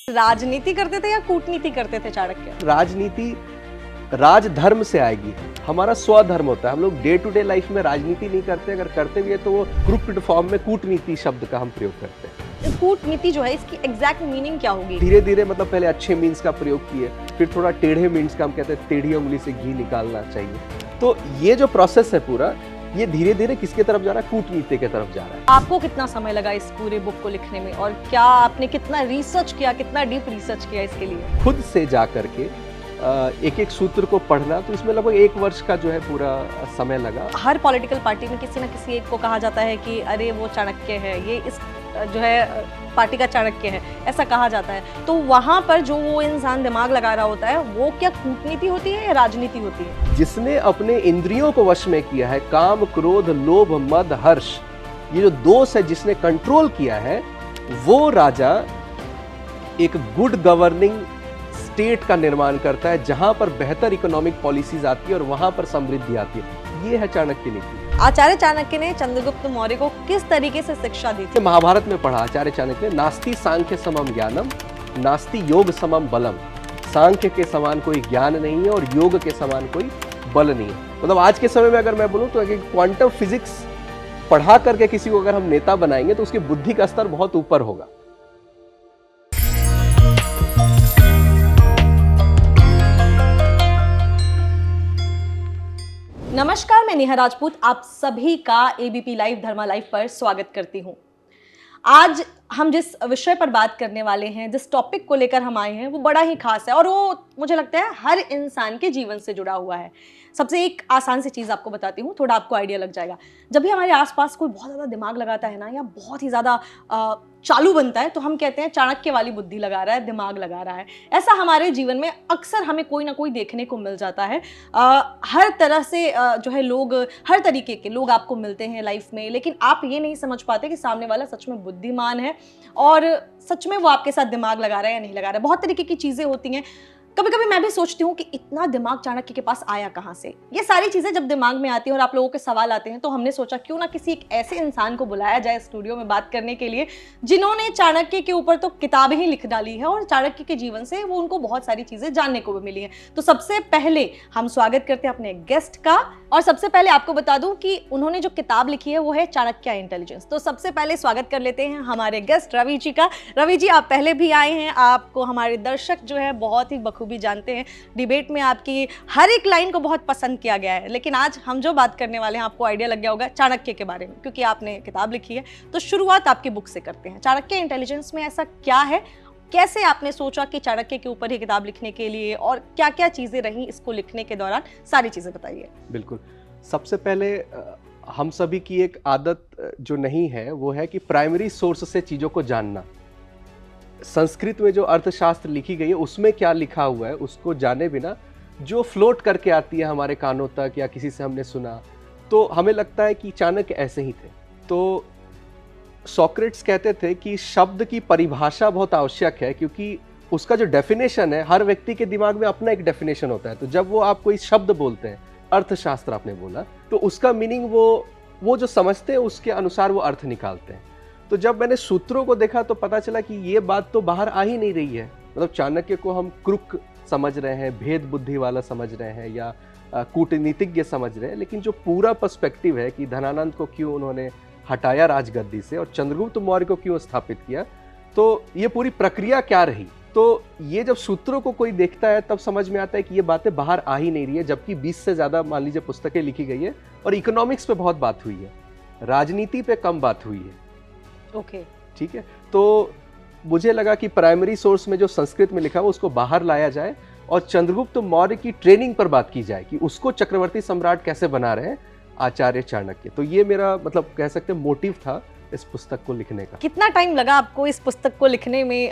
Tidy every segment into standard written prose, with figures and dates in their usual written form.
राजनीति करते थे या कूटनीति करते थे चाणक्य? राजनीति राजधर्म से आएगी। हमारा स्वधर्म होता है। हम लोग डे टू डे लाइफ में राजनीति नहीं करते, अगर करते भी है तो वो क्रुप्ड फॉर्म में कूटनीति शब्द का हम प्रयोग करते हैं। कूटनीति जो है इसकी एग्जैक्ट मीनिंग क्या होगी? धीरे धीरे मतलब पहले अच्छे मीन्स का प्रयोग किए, फिर थोड़ा टेढ़े मीन्स का, हम कहते हैं टेढ़ी उंगली से घी निकालना चाहिए। तो ये जो प्रोसेस है पूरा, ये धीरे धीरे किसके तरफ जा रहा है? कूटनीति के तरफ जा रहा है। आपको कितना समय लगा इस पूरे बुक को लिखने में और क्या आपने कितना रिसर्च किया, कितना डीप रिसर्च किया इसके लिए? खुद से जा करके एक एक सूत्र को पढ़ना, तो इसमें लगभग 1 वर्ष का जो है पूरा समय लगा। हर पॉलिटिकल पार्टी में किसी न किसी एक को कहा जाता है कि अरे वो चाणक्य है, ये इस जो है पार्टी का चाणक्य है, ऐसा कहा जाता है। तो वहाँ पर जो वो इंसान दिमाग लगा रहा होता है, वो क्या कूटनीति होती है या राजनीति होती है? जिसने अपने इंद्रियों को वश में किया है, काम क्रोध लोभ मद हर्ष, ये जो दोष है जिसने कंट्रोल किया है, वो राजा एक गुड गवर्निंग स्टेट का निर्माण करता है, जहां पर बेहतर इकोनॉमिक पॉलिसीज आती है और वहां पर समृद्धि आती है। ये है चाणक्य नीति। आचार्य चाणक्य ने चंद्रगुप्त मौर्य को किस तरीके से शिक्षा दी थी? महाभारत में पढ़ा आचार्य चाणक्य ने, नास्ति सांख्य समम ज्ञानम, नास्ति योग समम बलम। सांख्य के समान कोई ज्ञान नहीं है और योग के समान कोई बल नहीं है। मतलब आज के समय में अगर मैं बोलूं तो क्वांटम फिजिक्स पढ़ा करके किसी को अगर हम नेता बनाएंगे तो उसकी बुद्धि का स्तर बहुत ऊपर होगा। नमस्कार, मैं नेहा राजपूत आप सभी का एबीपी लाइव धर्मा लाइव पर स्वागत करती हूं। आज हम जिस विषय पर बात करने वाले हैं, जिस टॉपिक को लेकर हम आए हैं, वो बड़ा ही खास है और वो मुझे लगता है हर इंसान के जीवन से जुड़ा हुआ है। सबसे एक आसान सी चीज़ आपको बताती हूँ, थोड़ा आपको आइडिया लग जाएगा। जब भी हमारे आसपास कोई बहुत ज़्यादा दिमाग लगाता है ना, या बहुत ही ज़्यादा चालू बनता है, तो हम कहते हैं चाणक्य वाली बुद्धि लगा रहा है, दिमाग लगा रहा है। ऐसा हमारे जीवन में अक्सर हमें कोई ना कोई देखने को मिल जाता है। हर तरह से जो है लोग, हर तरीके के लोग आपको मिलते हैं लाइफ में, लेकिन आप ये नहीं समझ पाते कि सामने वाला सच में बुद्धिमान है और सच में वो आपके साथ दिमाग लगा रहा है या नहीं लगा रहा है। बहुत तरीके की चीज़ें होती हैं। कभी कभी मैं भी सोचती हूँ कि इतना दिमाग चाणक्य के पास आया कहाँ से। ये सारी चीज़ें जब दिमाग में आती हैं और आप लोगों के सवाल आते हैं, तो हमने सोचा क्यों ना किसी एक ऐसे इंसान को बुलाया जाए स्टूडियो में बात करने के लिए, जिन्होंने चाणक्य के ऊपर तो किताब ही लिख डाली है और चाणक्य के जीवन से वो उनको बहुत सारी चीज़ें जानने को भी मिली हैं। तो सबसे पहले हम स्वागत करते हैं अपने गेस्ट का, और सबसे पहले आपको बता दूं कि उन्होंने जो किताब लिखी है वो है चाणक्य इंटेलिजेंस। तो सबसे पहले स्वागत कर लेते हैं हमारे गेस्ट रवि जी का। रवि जी, आप पहले भी आए हैं, आपको हमारे दर्शक जो है बहुत ही बखूबी जानते हैं। डिबेट में आपकी हर एक लाइन को बहुत पसंद किया गया है। लेकिन आज हम जो बात करने वाले हैं, आपको आइडिया लग गया होगा चाणक्य के बारे में, क्योंकि आपने किताब लिखी है। तो शुरुआत आपकी बुक से करते हैं। चाणक्य इंटेलिजेंस में ऐसा क्या है, कैसे आपने सोचा कि चाणक्य के ऊपर ही किताब लिखने के लिए, और क्या क्या चीज़ें रही इसको लिखने के दौरान, सारी चीज़ें बताइए। बिल्कुल। सबसे पहले हम सभी की एक आदत जो नहीं है, वो है कि प्राइमरी सोर्स से चीज़ों को जानना। संस्कृत में जो अर्थशास्त्र लिखी गई है, उसमें क्या लिखा हुआ है उसको जाने बिना जो फ्लोट करके आती है हमारे कानों तक या किसी से हमने सुना, तो हमें लगता है कि चाणक्य ऐसे ही थे। तो सोक्रेट्स कहते थे कि शब्द की परिभाषा बहुत आवश्यक है, क्योंकि उसका जो डेफिनेशन है, हर व्यक्ति के दिमाग में अपना एक डेफिनेशन होता है। तो जब वो आप कोई शब्द बोलते हैं, अर्थशास्त्र आपने बोला, तो उसका मीनिंग वो जो समझते हैं उसके अनुसार वो अर्थ निकालते हैं। तो जब मैंने सूत्रों को देखा तो पता चला कि ये बात तो बाहर आ ही नहीं रही है। मतलब चाणक्य को हम क्रुक समझ रहे हैं, भेद बुद्धि वाला समझ रहे हैं, या कूटनीतिज्ञ समझ रहे हैं, लेकिन जो पूरा पर्सपेक्टिव है कि धनानंद को क्यों उन्होंने हटाया राजगद्दी से और चंद्रगुप्त मौर्य को क्यों स्थापित किया, तो ये पूरी प्रक्रिया क्या रही, तो ये जब सूत्रों को कोई देखता है तब समझ में आता है कि ये बातें बाहर आ ही नहीं रही है। जबकि 20 से ज़्यादा मान लीजिए पुस्तकें लिखी गई है और इकोनॉमिक्स पे बहुत बात हुई है, राजनीति पे कम बात हुई है। ओके, ठीक है। तो मुझे लगा कि प्राइमरी सोर्स में जो संस्कृत में लिखा हुआ उसको बाहर लाया जाए और चंद्रगुप्त मौर्य की ट्रेनिंग पर बात की जाए कि उसको चक्रवर्ती सम्राट कैसे बना रहे हैं आचार्य चाणक्य। तो ये मेरा मतलब कह सकते हैं मोटिव था इस पुस्तक को लिखने का। कितना टाइम लगा आपको इस पुस्तक को लिखने में?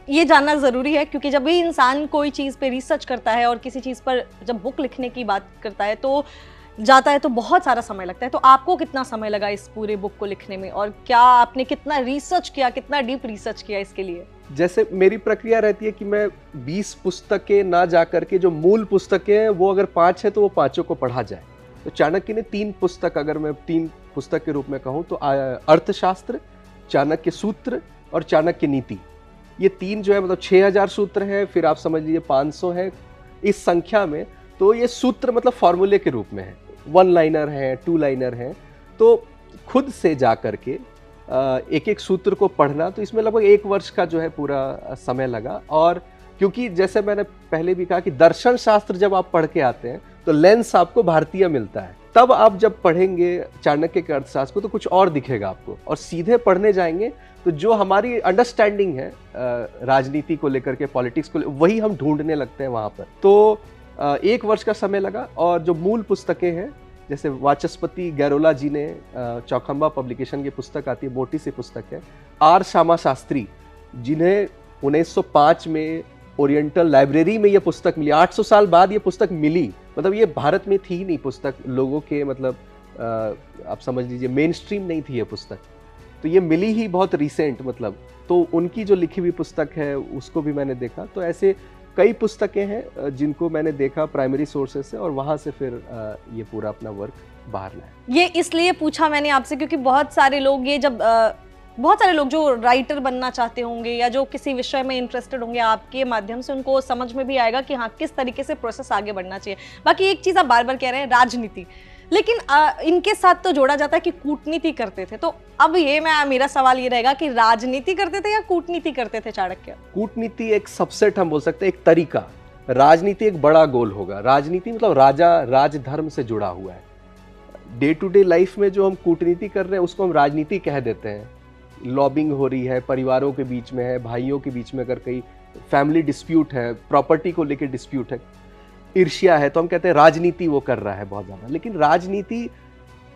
ये जानना ज़रूरी है, क्योंकि जब भी इंसान कोई चीज़ पे रिसर्च करता है और किसी चीज़ पर जब बुक लिखने की बात करता है तो जाता है, तो बहुत सारा समय लगता है। तो आपको कितना समय लगा इस पूरे बुक को लिखने में, और क्या आपने कितना रिसर्च किया, कितना डीप रिसर्च किया इसके लिए? जैसे मेरी प्रक्रिया रहती है कि मैं 20 पुस्तकें ना जा करके, जो मूल पुस्तकें हैं वो अगर 5 है तो वो 5 को पढ़ा जाए। तो चाणक्य ने 3 पुस्तक, अगर मैं 3 पुस्तक के रूप में कहूँ तो अर्थशास्त्र, चाणक्य सूत्र और चाणक्य नीति, ये 3 जो है मतलब 6000 सूत्र है, फिर आप समझ लीजिए 500 है इस संख्या में। तो ये सूत्र मतलब फॉर्मूले के रूप में है, 1 लाइनर है, 2 लाइनर है। तो खुद से जा करके एक एक सूत्र को पढ़ना, तो इसमें लगभग 1 वर्ष का जो है पूरा समय लगा। और क्योंकि जैसे मैंने पहले भी कहा कि दर्शन शास्त्र जब आप पढ़ के आते हैं तो लेंस आपको भारतीय मिलता है, तब आप जब पढ़ेंगे चाणक्य के अर्थशास्त्र को तो कुछ और दिखेगा आपको, और सीधे पढ़ने जाएंगे तो जो हमारी अंडरस्टैंडिंग है राजनीति को लेकर के, पॉलिटिक्स को वही हम ढूंढने लगते हैं वहाँ पर। तो 1 वर्ष का समय लगा। और जो मूल पुस्तकें हैं, जैसे वाचस्पति गैरोला जी ने चौखंबा पब्लिकेशन की पुस्तक आती है, मोटी सी पुस्तक है। आर श्यामा शास्त्री, जिन्हें 1905 में ओरिएंटल लाइब्रेरी में ये पुस्तक मिली, 800 साल बाद ये पुस्तक मिली। मतलब ये भारत में थी ही नहीं पुस्तक, लोगों के मतलब आप समझ लीजिए मेन स्ट्रीम नहीं थी ये पुस्तक, तो ये मिली ही बहुत रिसेंट मतलब। तो उनकी जो लिखी हुई पुस्तक है उसको भी मैंने देखा। तो ऐसे कई पुस्तकें हैं जिनको मैंने देखा प्राइमरी सोर्सेज से, और वहाँ से फिर ये पूरा अपना वर्क बाहर लाया। ये इसलिए पूछा मैंने आपसे क्योंकि बहुत सारे लोग ये जब बहुत सारे लोग जो राइटर बनना चाहते होंगे या जो किसी विषय में इंटरेस्टेड होंगे, आपके माध्यम से उनको समझ में भी आएगा कि हाँ किस तरीके से प्रोसेस आगे बढ़ना चाहिए। बाकी एक चीज़ आप बार बार कह रहे हैं राजनीति, लेकिन इनके साथ तो जोड़ा जाता है कि कूटनीति करते थे। तो अब ये मेरा सवाल ये रहेगा कि राजनीति करते थे या कूटनीति करते थे चाणक्य? कूटनीति एक सबसेट हम बोल सकते हैं, एक तरीका। राजनीति एक बड़ा गोल होगा। राजनीति मतलब राजा राजधर्म से जुड़ा हुआ है। डे टू डे लाइफ में जो हम कूटनीति कर रहे हैं उसको हम राजनीति कह देते हैं। लॉबिंग हो रही है, परिवारों के बीच में है, भाइयों के बीच में अगर कहीं फैमिली डिस्प्यूट है, प्रॉपर्टी को लेकर डिस्प्यूट है, ईर्ष्या है, तो हम कहते हैं राजनीति वो कर रहा है बहुत ज़्यादा। लेकिन राजनीति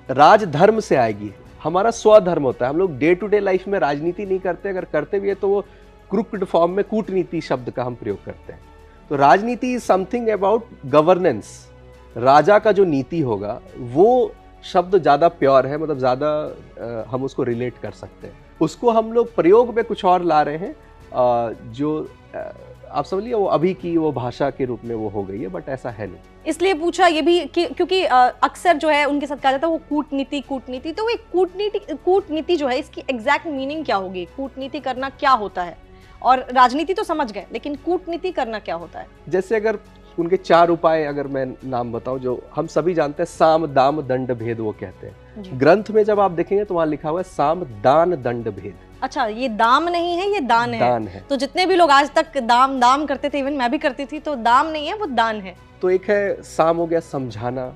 राजधर्म से आएगी। हमारा स्वधर्म होता है। हम लोग डे टू डे लाइफ में राजनीति नहीं करते, अगर करते भी है तो वो क्रुक्ड फॉर्म में कूटनीति शब्द का हम प्रयोग करते हैं। तो राजनीति इज समथिंग अबाउट गवर्नेंस। राजा का जो नीति होगा वो शब्द ज़्यादा प्योर है, मतलब ज़्यादा हम उसको रिलेट कर सकते हैं। उसको हम लोग प्रयोग में कुछ और ला रहे हैं, जो आप समझ लीजिए वो अभी की वो भाषा के रूप में वो हो गई है, बट ऐसा है नहीं। इसलिए पूछा ये भी कि क्योंकि अक्सर जो है उनके साथ कहा जाता है वो कूटनीति कूटनीति, तो वो कूटनीति जो है इसकी एग्जैक्ट मीनिंग क्या होगी? कूटनीति करना क्या होता है? और राजनीति तो समझ गए, लेकिन कूटनीति करना क्या होता है? जैसे अगर उनके 4 उपाय अगर मैं नाम बताऊं, जो हम सभी जानते हैं, साम दाम दंड भेद वो कहते हैं। ग्रंथ में जब आप देखेंगे तो वहां लिखा हुआ है साम दान दंड भेद। अच्छा, ये दाम नहीं है, ये दान दान है। तो जितने भी लोग आज तक दाम करते थे, इवन मैं भी करती थी, तो दाम नहीं है, वो दान है। तो एक है साम हो गया समझाना,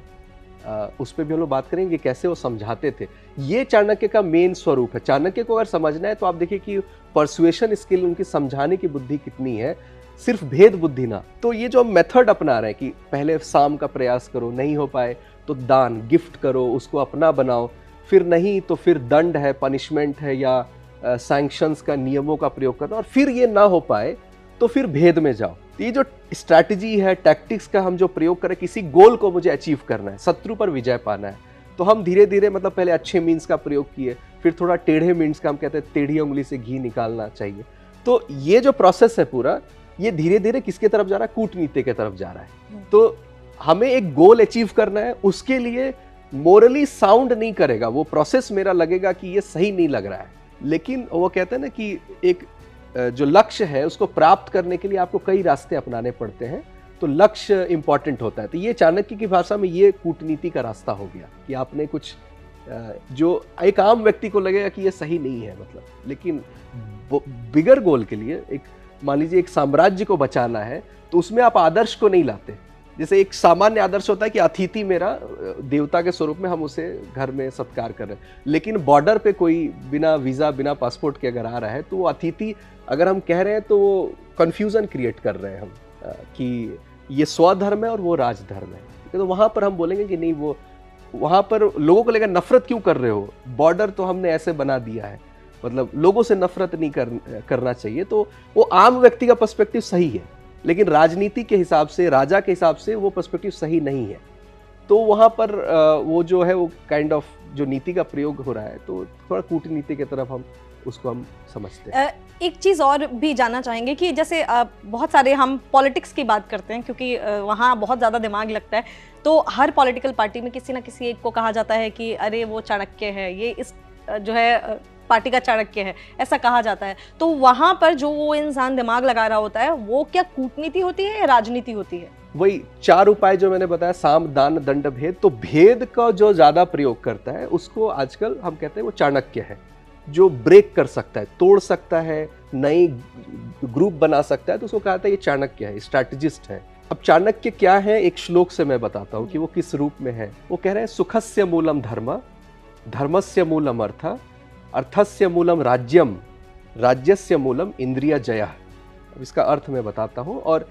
उस पर भी हम लोग बात करेंगे कैसे वो समझाते थे। ये चाणक्य का मेन स्वरूप है। चाणक्य को अगर समझना है तो आप देखिए कि परसुएशन स्किल, उनकी समझाने की बुद्धि कितनी है, सिर्फ भेद बुद्धि ना। तो ये जो हम मेथड अपना रहे हैं कि पहले साम का प्रयास करो, नहीं हो पाए तो दान गिफ्ट करो, उसको अपना बनाओ, फिर नहीं तो फिर दंड है, पनिशमेंट है, या सैंक्शंस का, नियमों का प्रयोग करना, और फिर ये ना हो पाए तो फिर भेद में जाओ। ये जो स्ट्रैटेजी है, टैक्टिक्स का हम जो प्रयोग करें, किसी गोल को मुझे अचीव करना है, शत्रु पर विजय पाना है, तो हम धीरे धीरे मतलब पहले अच्छे मीन्स का प्रयोग किए, फिर थोड़ा टेढ़े मीन्स का, हम कहते हैं टेढ़ी उंगली से घी निकालना चाहिए। तो ये जो प्रोसेस है पूरा, ये धीरे धीरे किसके तरफ जा रहा है? कूटनीति के तरफ जा रहा है। तो हमें एक गोल अचीव करना है, उसके लिए मोरली साउंड नहीं करेगा वो प्रोसेस, मेरा लगेगा कि ये सही नहीं लग रहा है, लेकिन वो कहते हैं ना कि एक जो लक्ष्य है उसको प्राप्त करने के लिए आपको कई रास्ते अपनाने पड़ते हैं, तो लक्ष्य इंपॉर्टेंट होता है। तो ये चाणक्य की भाषा में ये कूटनीति का रास्ता हो गया कि आपने कुछ जो एक आम व्यक्ति को लगेगा कि ये सही नहीं है मतलब, लेकिन बिगर गोल के लिए, एक मान लीजिए एक साम्राज्य को बचाना है, तो उसमें आप आदर्श को नहीं लाते। जैसे एक सामान्य आदर्श होता है कि अतिथि मेरा देवता के स्वरूप में हम उसे घर में सत्कार कर रहे हैं, लेकिन बॉर्डर पे कोई बिना वीज़ा बिना पासपोर्ट के अगर आ रहा है तो वो अतिथि अगर हम कह रहे हैं तो वो कन्फ्यूज़न क्रिएट कर रहे हैं हम कि ये स्वधर्म है और वो राजधर्म है। तो वहाँ पर हम बोलेंगे कि नहीं, वो वहाँ पर लोगों को लेकर नफरत क्यों कर रहे हो? बॉर्डर तो हमने ऐसे बना दिया है, मतलब लोगों से नफरत नहीं करना चाहिए। तो वो आम व्यक्ति का पर्सपेक्टिव सही है, लेकिन राजनीति के हिसाब से, राजा के हिसाब से वो पर्सपेक्टिव सही नहीं है। तो वहाँ पर वो जो है वो काइंड ऑफ जो नीति का प्रयोग हो रहा है, तो थोड़ा कूटनीति की तरफ हम उसको हम समझते हैं। एक चीज़ और भी जानना चाहेंगे कि जैसे बहुत सारे हम पॉलिटिक्स की बात करते हैं, क्योंकि वहाँ बहुत ज़्यादा दिमाग लगता है, तो हर पॉलिटिकल पार्टी में किसी ना किसी एक को कहा जाता है कि अरे वो चाणक्य है, ये इस जो है पार्टी का चाणक्य है, ऐसा कहा जाता है। तो वहां पर जो वो इंसान दिमाग लगा रहा होता है, वो क्या कूटनीति होती है या राजनीति होती है? वही 4 उपाय जो मैंने बताया, साम दान दंड भेद, तो भेद का जो ज्यादा प्रयोग करता है उसको आजकल हम कहते हैं वो चाणक्य है, जो ब्रेक कर सकता है, तोड़ सकता है, नई ग्रुप बना सकता है, तो उसको कहता है ये चाणक्य है, स्ट्रैटेजिस्ट है। अब चाणक्य क्या है, एक श्लोक से मैं बताता हूँ कि वो किस रूप में है। वो कह रहे हैं सुखस्य मूलम धर्म, धर्मस्य मूलम अर्थ, अर्थस्य मूलम राज्यम, राज्यस्य मूलम इंद्रिय जयः। अब इसका अर्थ मैं बताता हूँ और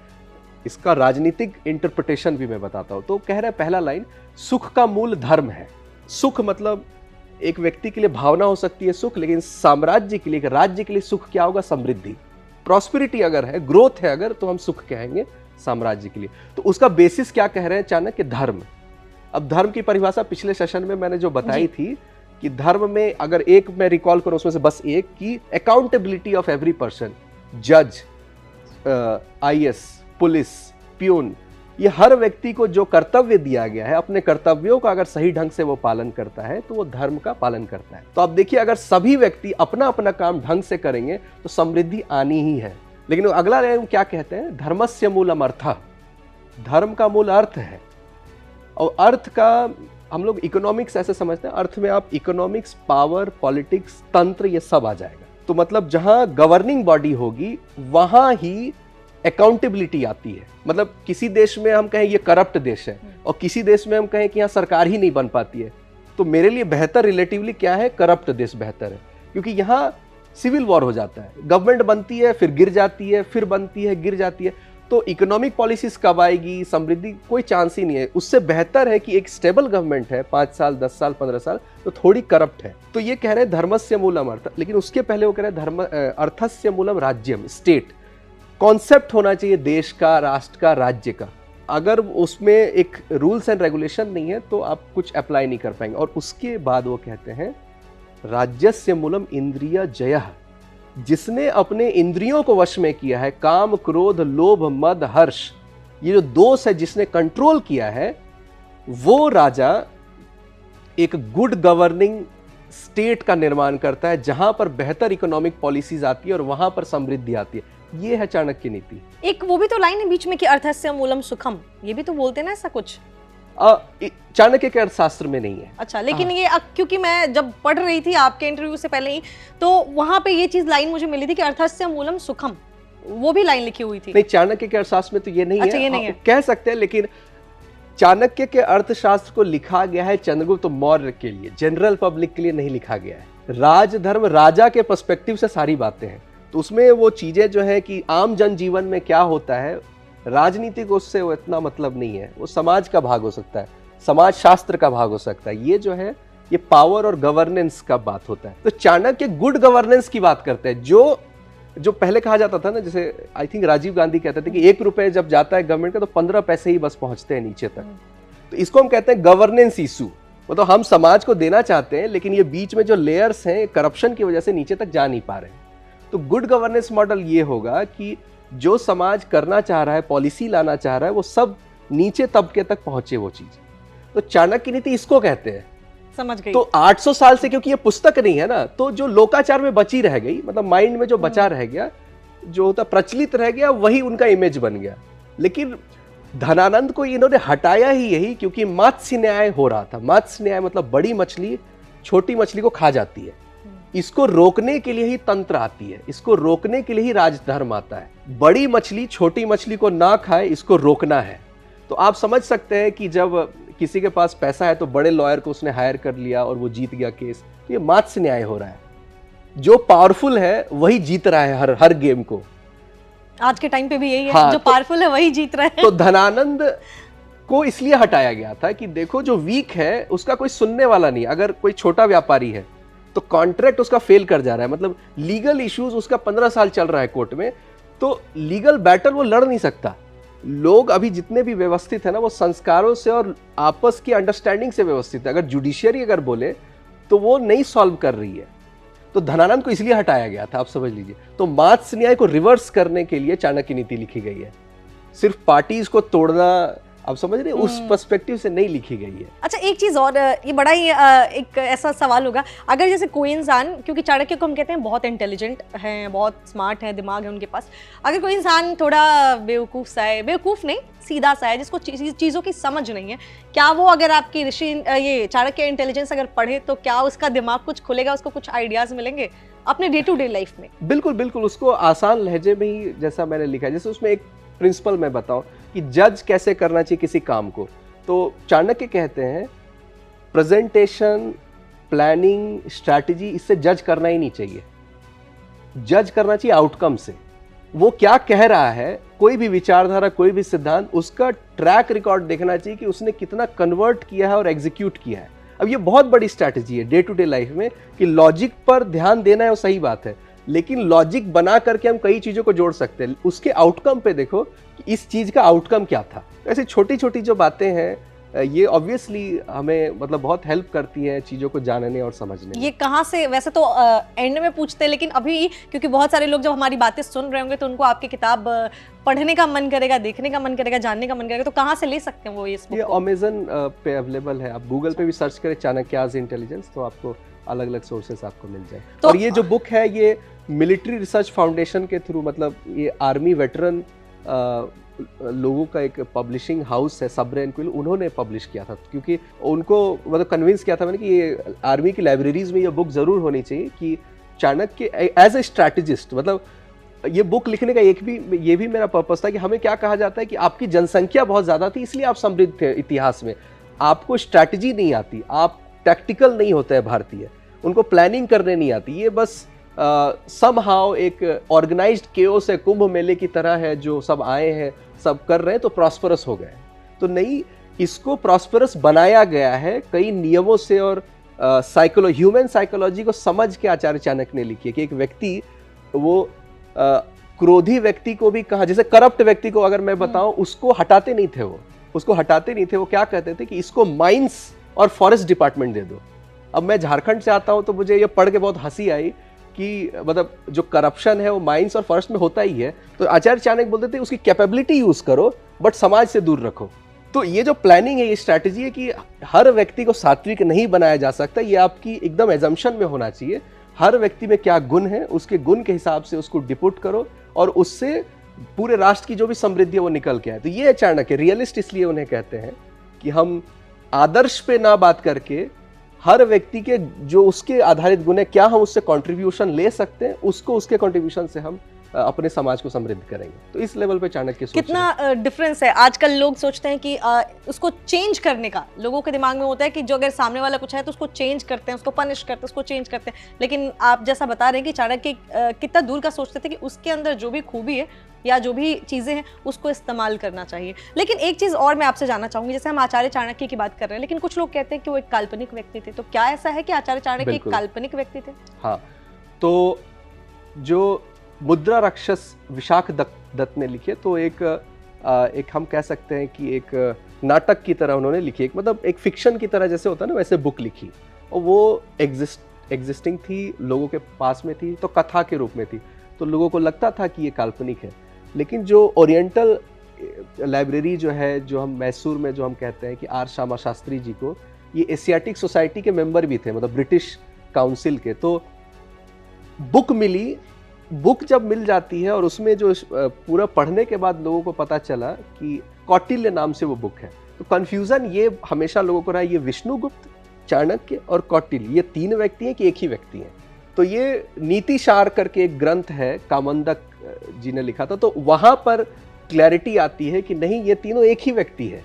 इसका राजनीतिक इंटरप्रिटेशन भी मैं बताता हूँ। तो कह रहा है पहला लाइन, सुख का मूल धर्म है। सुख मतलब एक व्यक्ति के लिए भावना हो सकती है सुख, लेकिन साम्राज्य के लिए, राज्य के लिए सुख क्या होगा? समृद्धि, प्रॉस्पेरिटी अगर है, ग्रोथ है अगर, तो हम सुख कहेंगे साम्राज्य के लिए। तो उसका बेसिस क्या कह रहे हैं चाणक्य? धर्म। अब धर्म की परिभाषा पिछले सेशन में मैंने जो बताई थी कि धर्म में अगर एक मैं रिकॉल करूं उसमें से बस एक, कि अकाउंटेबिलिटी ऑफ एवरी पर्सन, जज, आईएएस, पुलिस, प्यून, ये हर व्यक्ति को जो कर्तव्य दिया गया है, अपने कर्तव्यों का अगर सही ढंग से वो पालन करता है तो वो धर्म का पालन करता है। तो आप देखिए, अगर सभी व्यक्ति अपना अपना काम ढंग से करेंगे तो समृद्धि आनी ही है। लेकिन अगला लाइन क्या कहते हैं? धर्मस्य मूलम अर्थः, धर्म का मूल अर्थ है। और अर्थ का हम लोग इकोनॉमिक्स ऐसे समझते हैं, अर्थ में आप इकोनॉमिक्स, पावर, पॉलिटिक्स, तंत्र, ये सब आ जाएगा। तो मतलब जहां गवर्निंग बॉडी होगी वहां ही अकाउंटेबिलिटी आती है। मतलब किसी देश में हम कहें ये करप्ट देश है और किसी देश में हम कहें कि यहाँ सरकार ही नहीं बन पाती है, तो मेरे लिए बेहतर रिलेटिवली क्या है? करप्ट देश बेहतर है, क्योंकि यहाँ सिविल वॉर हो जाता है, गवर्नमेंट बनती है फिर गिर जाती है, फिर बनती है गिर जाती है। तो इकोनॉमिक पॉलिसीज कब आएगी, समृद्धि, कोई चांस ही नहीं है। उससे बेहतर है कि एक स्टेबल गवर्नमेंट है, 5 साल 10 साल 15 साल, तो थोड़ी करप्ट है। तो ये कह रहे हैं धर्मस्य मूलम अर्थ, लेकिन उसके पहले वो कह रहे हैं धर्म अर्थस्य मूलम राज्यम, स्टेट। कॉन्सेप्ट होना चाहिए देश का, राष्ट्र का, राज्य का। अगर उसमें एक रूल्स एंड रेगुलेशन नहीं है तो आप कुछ अप्लाई नहीं कर पाएंगे। और उसके बाद वो कहते हैं राज्यस्य मूलम इंद्रिय जयः, जिसने अपने इंद्रियों को वश में किया है, काम, क्रोध, लोभ, मद, हर्ष, ये जो दोष है जिसने कंट्रोल किया है, वो राजा एक गुड गवर्निंग स्टेट का निर्माण करता है, जहां पर बेहतर इकोनॉमिक पॉलिसीज आती है और वहां पर समृद्धि आती है। ये है चाणक्य नीति। एक वो भी तो लाइन है बीच में कि अर्थस्य मूलम सुखम, ये भी तो बोलते हैं ना ऐसा कुछ? चाणक्य के अर्थशास्त्र में नहीं है। अच्छा, लेकिन ये क्योंकि मैं जब पढ़ रही थी आपके इंटरव्यू से पहले ही, तो वहां पे ये चीज लाइन मुझे मिली थी कि अर्थस्य मूलम सुखम, वो भी लाइन लिखी हुई थी। नहीं, चाणक्य के अर्थशास्त्र में तो ये नहीं अच्छा, है। ये नहीं है। कह सकते हैं, लेकिन चाणक्य के अर्थशास्त्र को लिखा गया है चंद्रगुप्त मौर्य के लिए, जनरल पब्लिक के लिए नहीं लिखा गया है। राजधर्म, राजा के पर्सपेक्टिव से सारी बातें हैं, तो उसमें वो चीजें जो है कि आम जनजीवन में क्या होता है, राजनीति को उससे वो इतना मतलब नहीं है। वो समाज का भाग हो सकता है, समाज शास्त्र का भाग हो सकता है। ये जो है ये पावर और गवर्नेंस का बात होता है। तो चाणक्य गुड गवर्नेंस की बात करते हैं, जो पहले कहा जाता था ना, जैसे आई थिंक राजीव गांधी कहते थे कि 1 रुपए जब जाता है गवर्नमेंट का तो 15 पैसे ही बस पहुंचते हैं नीचे तक। तो इसको हम कहते हैं गवर्नेंस इशू। मतलब हम समाज को देना चाहते हैं, लेकिन ये बीच में जो लेयर्स हैं करप्शन की वजह से नीचे तक जा नहीं पा रहे हैं। तो गुड गवर्नेंस मॉडल ये होगा कि जो समाज करना चाह रहा है, पॉलिसी लाना चाह रहा है, वो सब नीचे तबके तक पहुंचे वो चीज। तो चाणक्य नीति इसको कहते हैं। समझ गई। तो 800 साल से, क्योंकि ये पुस्तक नहीं है ना, तो जो लोकाचार में बची रह गई, मतलब माइंड में जो बचा रह गया, जो होता प्रचलित रह गया, वही उनका इमेज बन गया। लेकिन धनानंद को इन्होंने हटाया ही यही क्योंकि मत्स्य न्याय हो रहा था। मत्स्य न्याय मतलब बड़ी मछली छोटी मछली को खा जाती है, इसको रोकने के लिए ही तंत्र आती है, इसको रोकने के लिए ही राजधर्म आता है। बड़ी मछली छोटी मछली को ना खाए, इसको रोकना है। तो आप समझ सकते हैं कि जब किसी के पास पैसा है तो बड़े लॉयर को उसने हायर कर लिया और वो जीत गया केस, तो ये मत्स्य न्याय हो रहा है। जो पावरफुल है वही जीत रहा है हर गेम को। आज के टाइम पे भी यही है। हाँ, जो पावरफुल है वही जीत रहा है। तो धनानंद को इसलिए हटाया गया था कि देखो जो वीक है उसका कोई सुनने वाला नहीं। अगर कोई छोटा व्यापारी है तो कॉन्ट्रैक्ट उसका फेल कर जा रहा है, मतलब लीगल इश्यूज उसका 15 साल चल रहा है कोर्ट में, तो लीगल बैटल वो लड़ नहीं सकता। लोग अभी जितने भी व्यवस्थित है ना, वो संस्कारों से और आपस की अंडरस्टैंडिंग से व्यवस्थित है। अगर जुडिशियरी अगर बोले तो वो नहीं सॉल्व कर रही है। तो धनानंद को इसलिए हटाया गया था, आप समझ लीजिए। तो मत्स्य न्याय को रिवर्स करने के लिए चाणक्य नीति लिखी गई है। सिर्फ पार्टीज को तोड़ना आप समझ रहे हैं, उस पर्सपेक्टिव से नहीं लिखी गई है। अच्छा, एक चीज और, ये बड़ा ही एक ऐसा सवाल होगा, अगर जैसे कोई इंसान, क्योंकि चाणक्य को हम कहते हैं बहुत इंटेलिजेंट हैं, बहुत स्मार्ट है, दिमाग है उनके पास, अगर कोई इंसान थोड़ा बेवकूफ सा है, बेवकूफ नहीं सीधा सा है, जिसको चीजों की समझ नहीं है, क्या वो अगर आपकी ऋषि ये चाणक्य इंटेलिजेंस अगर पढ़े तो क्या उसका दिमाग कुछ खुलेगा, उसको कुछ आइडियाज मिलेंगे अपने डे टू डे लाइफ में? बिल्कुल बिल्कुल, उसको आसान लहजे में ही, जैसा मैंने लिखा है, जैसे उसमें एक प्रिंसिपल मैं बताऊं कि जज कैसे करना चाहिए किसी काम को, तो चाणक्य कहते हैं प्रेजेंटेशन, प्लानिंग, स्ट्रैटेजी, इससे जज करना ही नहीं चाहिए। जज करना चाहिए आउटकम से। वो क्या कह रहा है, कोई भी विचारधारा, कोई भी सिद्धांत, उसका ट्रैक रिकॉर्ड देखना चाहिए कि उसने कितना कन्वर्ट किया है और एग्जीक्यूट किया है। अब ये बहुत बड़ी स्ट्रैटेजी है डे टू डे लाइफ में कि लॉजिक पर ध्यान देना है, वो सही बात है, लेकिन लॉजिक बना करके हम कई चीजों को जोड़ सकते हैं। उसके आउटकम पे देखो कि इस चीज का आउटकम क्या था। ऐसी छोटी छोटी जो बातें हैं, ये ऑब्वियसली हमें मतलब बहुत हेल्प करती हैं चीज़ों को जानने और समझने। ये कहाँ से, वैसे तो एंड में पूछते हैं, लेकिन अभी क्योंकि बहुत सारे लोग जब हमारी बातें सुन रहे होंगे तो उनको आपकी किताब पढ़ने का मन करेगा, देखने का मन करेगा, जानने का मन करेगा, तो कहाँ से ले सकते हैं वो इस बुक ये को? अमेजन पे अवेलेबल है, आप गूगल पे भी सर्च करें चाणक्याज इंटेलिजेंस, तो आपको अलग अलग सोर्सेस आपको मिल जाए। तो और ये जो बुक है ये मिलिट्री रिसर्च फाउंडेशन के थ्रू, मतलब ये आर्मी वेटरन लोगों का एक पब्लिशिंग हाउस है सबरेन क्विल, उन्होंने पब्लिश किया था, क्योंकि उनको मतलब कन्विंस किया था मैंने कि ये आर्मी की लाइब्रेरीज में ये बुक जरूर होनी चाहिए कि चाणक्य एज ए स्ट्रैटेजिस्ट, मतलब ये बुक लिखने का ये भी मेरा पर्पस था कि हमें क्या कहा जाता है कि आपकी जनसंख्या बहुत ज्यादा थी इसलिए आप समृद्ध थे इतिहास में, आपको स्ट्रैटेजी नहीं आती, आप टैक्टिकल नहीं होते हैं भारतीय, उनको प्लानिंग करने नहीं आती, ये बस समहाउ एक ऑर्गेनाइज्ड केओस है, कुंभ मेले की तरह है, जो सब आए हैं, सब कर रहे हैं तो प्रॉस्परस हो गए। तो नहीं, इसको प्रॉस्परस बनाया गया है कई नियमों से, और ह्यूमन साइकोलॉजी को समझ के आचार्य चाणक्य ने लिखी है कि एक व्यक्ति, वो क्रोधी व्यक्ति को भी कहा, जैसे करप्ट व्यक्ति को अगर मैं बताऊं, उसको हटाते नहीं थे, वो क्या कहते थे कि इसको माइंस और फॉरेस्ट डिपार्टमेंट दे दो। अब मैं झारखंड से आता हूं तो मुझे ये पढ़ के बहुत हंसी आई कि मतलब जो करप्शन है वो माइंस और फॉरेस्ट में होता ही है, तो आचार्य चाणक्य बोलते थे उसकी कैपेबिलिटी यूज करो बट समाज से दूर रखो। तो ये जो प्लानिंग है, ये स्ट्रैटेजी है कि हर व्यक्ति को सात्विक नहीं बनाया जा सकता, ये आपकी एकदम एजम्पशन में होना चाहिए। हर व्यक्ति में क्या गुण है, उसके गुण के हिसाब से उसको डिपुट करो और उससे पूरे राष्ट्र की जो भी समृद्धि है वो निकल के आए। तो ये चाणक्य रियलिस्ट इसलिए उन्हें कहते हैं कि हम आदर्श पे ना बात करके हर व्यक्ति के जो उसके आधारित गुण है, क्या हम उससे कंट्रीब्यूशन ले सकते हैं, उसको उसके कंट्रीब्यूशन से हम अपने समाज को समृद्ध करेंगे। तो इस लेवल पे चाणक्य सोच कितना डिफरेंस है। आजकल लोग सोचते हैं कि उसको चेंज करने का लोगों के दिमाग में होता है कि जो अगर सामने वाला कुछ है तो उसको चेंज करते हैं, उसको पनिश करते हैं, उसको चेंज करते हैं। लेकिन आप जैसा बता रहे हैं कि चाणक्य कितना दूर का सोचते थे कि उसके अंदर जो भी खूबी है या जो भी चीज़ें हैं उसको इस्तेमाल करना चाहिए। लेकिन एक चीज़ और मैं आपसे जानना चाहूँगी, जैसे हम आचार्य चाणक्य की बात कर रहे हैं, लेकिन कुछ लोग कहते हैं कि वो एक काल्पनिक व्यक्ति थे, तो क्या ऐसा है कि आचार्य चाणक्य एक काल्पनिक व्यक्ति थे? हाँ, तो जो मुद्रा राक्षस विशाख दत्त ने लिखे, तो एक हम कह सकते हैं कि एक नाटक की तरह उन्होंने लिखी, एक मतलब एक फिक्शन की तरह जैसे होता है ना, वैसे बुक लिखी, और वो एग्जिस्टिंग थी, लोगों के पास में थी, तो कथा के रूप में थी, तो लोगों को लगता था कि ये काल्पनिक है। लेकिन जो ओरिएंटल लाइब्रेरी जो है, जो हम मैसूर में जो हम कहते हैं कि आर श्यामा शास्त्री जी को, ये एशियाटिक सोसाइटी के मेंबर भी थे, मतलब ब्रिटिश काउंसिल के। तो बुक मिली, बुक जब मिल जाती है और उसमें जो पूरा पढ़ने के बाद लोगों को पता चला कि कौटिल्य नाम से वो बुक है, तो कंफ्यूजन ये हमेशा लोगों को रहा, ये विष्णुगुप्त, चाणक्य और कौटिल्य, ये तीन व्यक्ति हैं कि एक ही व्यक्ति हैं। तो ये नीति सार करके एक ग्रंथ है, कामंदक जी ने लिखा था, तो वहां पर क्लैरिटी आती है कि नहीं, ये तीनों एक ही व्यक्ति है।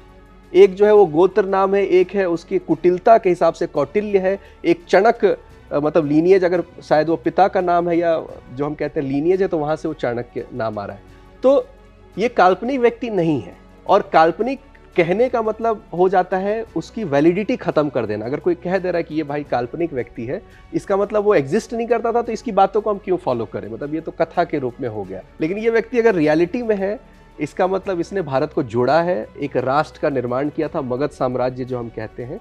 एक जो है वो गोत्र नाम है, एक है उसकी कुटिलता के हिसाब से कौटिल्य है, एक चणक मतलब लीनियज, अगर शायद वो पिता का नाम है या जो हम कहते हैं लीनियज है, तो वहां से वो चाणक्य नाम आ रहा है। तो ये काल्पनिक व्यक्ति नहीं है, और काल्पनिक कहने का मतलब हो जाता है उसकी वैलिडिटी खत्म कर देना। अगर कोई कह दे रहा है कि ये भाई काल्पनिक व्यक्ति है, इसका मतलब वो एग्जिस्ट नहीं करता था, तो इसकी बातों को हम क्यों फॉलो करें, मतलब ये तो कथा के रूप में हो गया। लेकिन ये व्यक्ति अगर रियलिटी में है, इसका मतलब इसने भारत को जोड़ा है, एक राष्ट्र का निर्माण किया था, मगध साम्राज्य जो हम कहते हैं।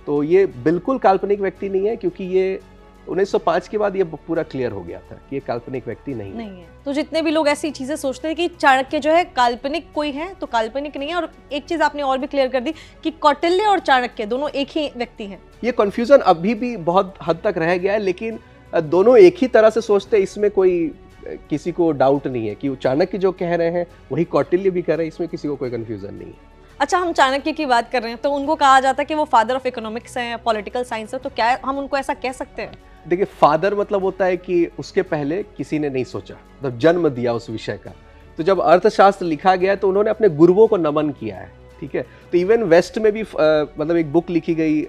तो ये बिल्कुल काल्पनिक व्यक्ति नहीं है, क्योंकि ये 1905 के बाद ये पूरा क्लियर हो गया था कि ये काल्पनिक व्यक्ति नहीं है। तो जितने भी लोग ऐसी चीजें सोचते हैं कि चाणक्य जो है काल्पनिक कोई है, तो काल्पनिक नहीं है। और एक चीज आपने और भी क्लियर कर दी कि कौटिल्य और चाणक्य दोनों एक ही व्यक्ति हैं। ये कंफ्यूजन अभी भी बहुत हद तक रह गया है, लेकिन दोनों एक ही तरह से सोचते हैं, इसमें कोई किसी को डाउट नहीं है कि चाणक्य जो कह रहे हैं वही कौटिल्य भी कह रहे हैं, इसमें किसी को कोई कंफ्यूजन नहीं है। अच्छा, हम चाणक्य की बात कर रहे हैं तो उनको कहा जाता है कि वो फादर ऑफ इकोनॉमिक्स हैं, पॉलिटिकल साइंस है, तो क्या हम उनको ऐसा कह सकते हैं? देखिए, फादर मतलब होता है कि उसके पहले किसी ने नहीं सोचा, मतलब जन्म दिया उस विषय का। तो जब अर्थशास्त्र लिखा गया तो उन्होंने अपने गुरुओं को नमन किया है, ठीक है। तो इवन वेस्ट में भी मतलब एक बुक लिखी गई,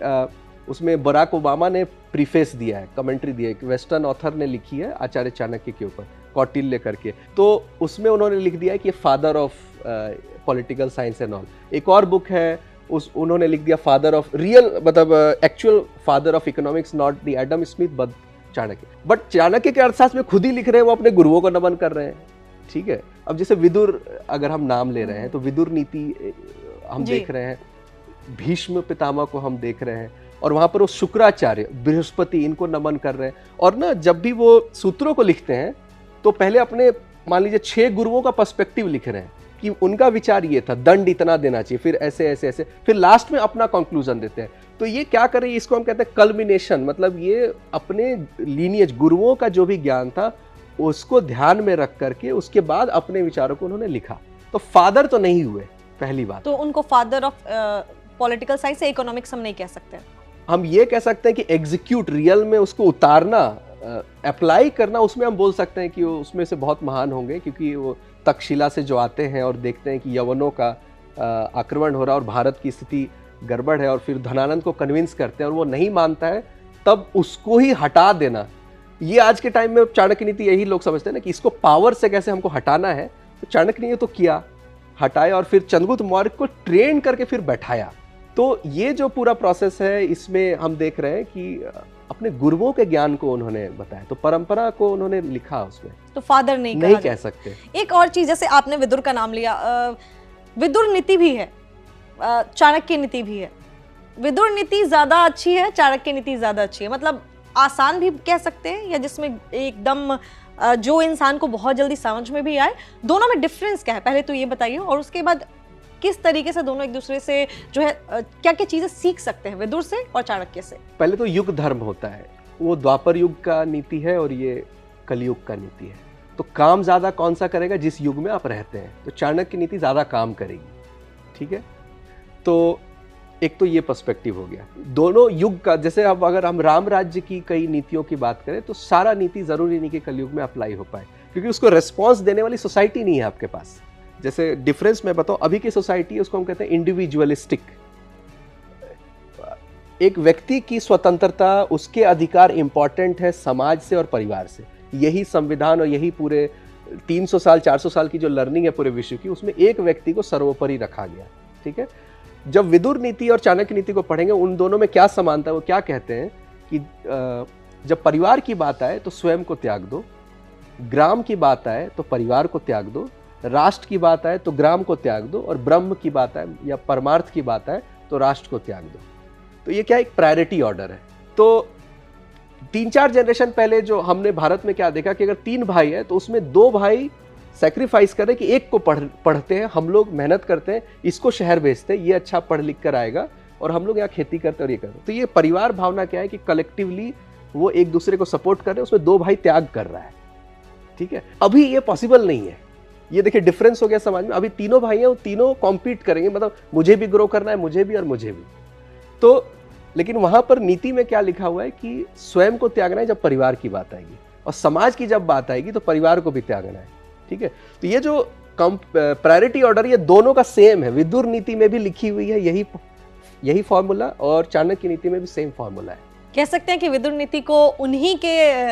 उसमें बराक ओबामा ने प्रीफेस दिया है, कमेंट्री दिया है, एक वेस्टर्न ऑथर ने लिखी है आचार्य चाणक्य के ऊपर, कौटिल्य करके। तो उसमें उन्होंने लिख दिया है कि father of political science and all. एक और बुक है, उन्होंने लिख दिया फादर ऑफ रियल, मतलब actual father of economics, not the Adam Smith but Chanakya. But Chanakya के अर्थशास्त्र में खुद ही लिख रहे हैं वो अपने गुरुओं को नमन कर रहे हैं, ठीक है। अब जैसे विदुर अगर हम नाम ले रहे हैं तो विदुर नीति हम देख रहे हैं, भीष्म पितामह को हम देख रहे हैं, और वहां पर वो शुक्राचार्य, बृहस्पति, इनको नमन कर रहे हैं। और ना जब भी वो सूत्रों को लिखते हैं तो पहले अपने मान लीजिए 6 गुरुओं का पर्सपेक्टिव लिख रहे हैं कि उनका विचार ये था, दंड इतना देना चाहिए, फिर ऐसे ऐसे ऐसे, फिर लास्ट में अपना कंक्लूजन देते हैं। तो ये क्या कर रही है, इसको हम कहते हैं कल्मिनेशन, मतलब ये अपने लीनियज, गुरुओं का जो भी ज्ञान था उसको ध्यान में रख करके उसके बाद अपने विचारों को उन्होंने लिखा। तो फादर तो नहीं हुए, पहली बात। तो उनको फादर ऑफ पॉलिटिकल साइंस या इकोनॉमिक्स हम नहीं कह सकते। हम ये कह सकते हैं कि एग्जीक्यूट, रियल में उसको उतारना, अप्लाई करना, उसमें हम बोल सकते हैं कि वो उसमें से बहुत महान होंगे, क्योंकि वो तक्षशिला से जो आते हैं और देखते हैं कि यवनों का आक्रमण हो रहा है और भारत की स्थिति गड़बड़ है, और फिर धनानंद को कन्विंस करते हैं और वो नहीं मानता है, तब उसको ही हटा देना। ये आज के टाइम में चाणक्य नीति यही लोग समझते हैं ना कि इसको पावर से कैसे हमको हटाना है। तो चाणक्य ने ये तो किया, हटाया, और फिर चंद्रगुप्त मौर्य को ट्रेन करके फिर बैठाया। तो ये जो पूरा प्रोसेस है, इसमें हम देख रहे हैं कि अपने गुरुओं के ज्ञान को उन्होंने बताया, तो परंपरा को उन्होंने लिखा उसमें। तो फादर नहीं कह सकते। एक और चीज, जैसे आपने विदुर का नाम लिया, विदुर नीति भी है, चाणक्य नीति भी है। विदुर नीति ज्यादा अच्छी है, चाणक्य नीति ज्यादा अच्छी है, मतलब आसान भी कह सकते हैं, या जिसमें एकदम जो इंसान को बहुत जल्दी समझ में भी आए। दोनों में डिफरेंस क्या है, पहले तो ये बताइए, और उसके बाद किस तरीके से दोनों एक दूसरे से जो है क्या क्या चीजें सीख सकते हैं विदुर से और चाणक्य से। पहले तो युग धर्म होता है, वो द्वापर युग का नीति है और ये कलयुग का नीति है। तो काम ज्यादा कौन सा करेगा, जिस युग में आप रहते हैं। तो चाणक्य नीति ज्यादा काम करेगी, ठीक है। तो एक तो ये पर्सपेक्टिव हो गया दोनों युग का। जैसे अब अगर हम राम राज्य की कई नीतियों की बात करें तो सारा नीति जरूरी नहीं कि कलयुग में अप्लाई हो पाए, क्योंकि उसको रेस्पॉन्स देने वाली सोसाइटी नहीं है आपके पास। जैसे डिफरेंस मैं बताऊं, अभी की सोसाइटी है उसको हम कहते हैं इंडिविजुअलिस्टिक। एक व्यक्ति की स्वतंत्रता, उसके अधिकार इंपॉर्टेंट है समाज से और परिवार से। यही संविधान और यही पूरे 300 साल 400 साल की जो लर्निंग है पूरे विश्व की, उसमें एक व्यक्ति को सर्वोपरि रखा गया, ठीक है। जब विदुर नीति और चाणक्य नीति को पढ़ेंगे, उन दोनों में क्या समानता है, वो क्या कहते हैं कि जब परिवार की बात आए तो स्वयं को त्याग दो, ग्राम की बात आए तो परिवार को त्याग दो, राष्ट्र की बात आए तो ग्राम को त्याग दो, और ब्रह्म की बात आए या परमार्थ की बात आए तो राष्ट्र को त्याग दो। तो ये क्या एक प्रायोरिटी ऑर्डर है। तो 3-4 जनरेशन पहले जो हमने भारत में क्या देखा कि अगर 3 भाई है तो उसमें 2 भाई सैक्रिफाइस कर रहे कि एक को पढ़ते हैं, हम लोग मेहनत करते हैं, इसको शहर भेजते हैं, ये अच्छा पढ़ लिख कर आएगा और हम लोग यहाँ खेती करते हैं और ये करते हैं। तो ये परिवार भावना क्या है कि कलेक्टिवली वो एक दूसरे को सपोर्ट कर रहे हैं, उसमें 2 भाई त्याग कर रहा है, ठीक है। अभी ये पॉसिबल नहीं है। ये देखिए डिफरेंस हो गया समाज में। अभी तीनों भाई हैं, वो तीनों कॉम्पीट करेंगे, मतलब मुझे भी ग्रो करना है, मुझे भी और मुझे भी। तो लेकिन वहां पर नीति में क्या लिखा हुआ है कि स्वयं को त्यागना है जब परिवार की बात आएगी, और समाज की जब बात आएगी तो परिवार को भी त्यागना है, ठीक है। तो ये जो प्रायोरिटी ऑर्डर, ये दोनों का सेम है। विदुर नीति में भी लिखी हुई है यही फॉर्मूला, और चाणक्य नीति में भी सेम फॉर्मूला है। कह सकते हैं कि विदुर नीति को उन्हीं के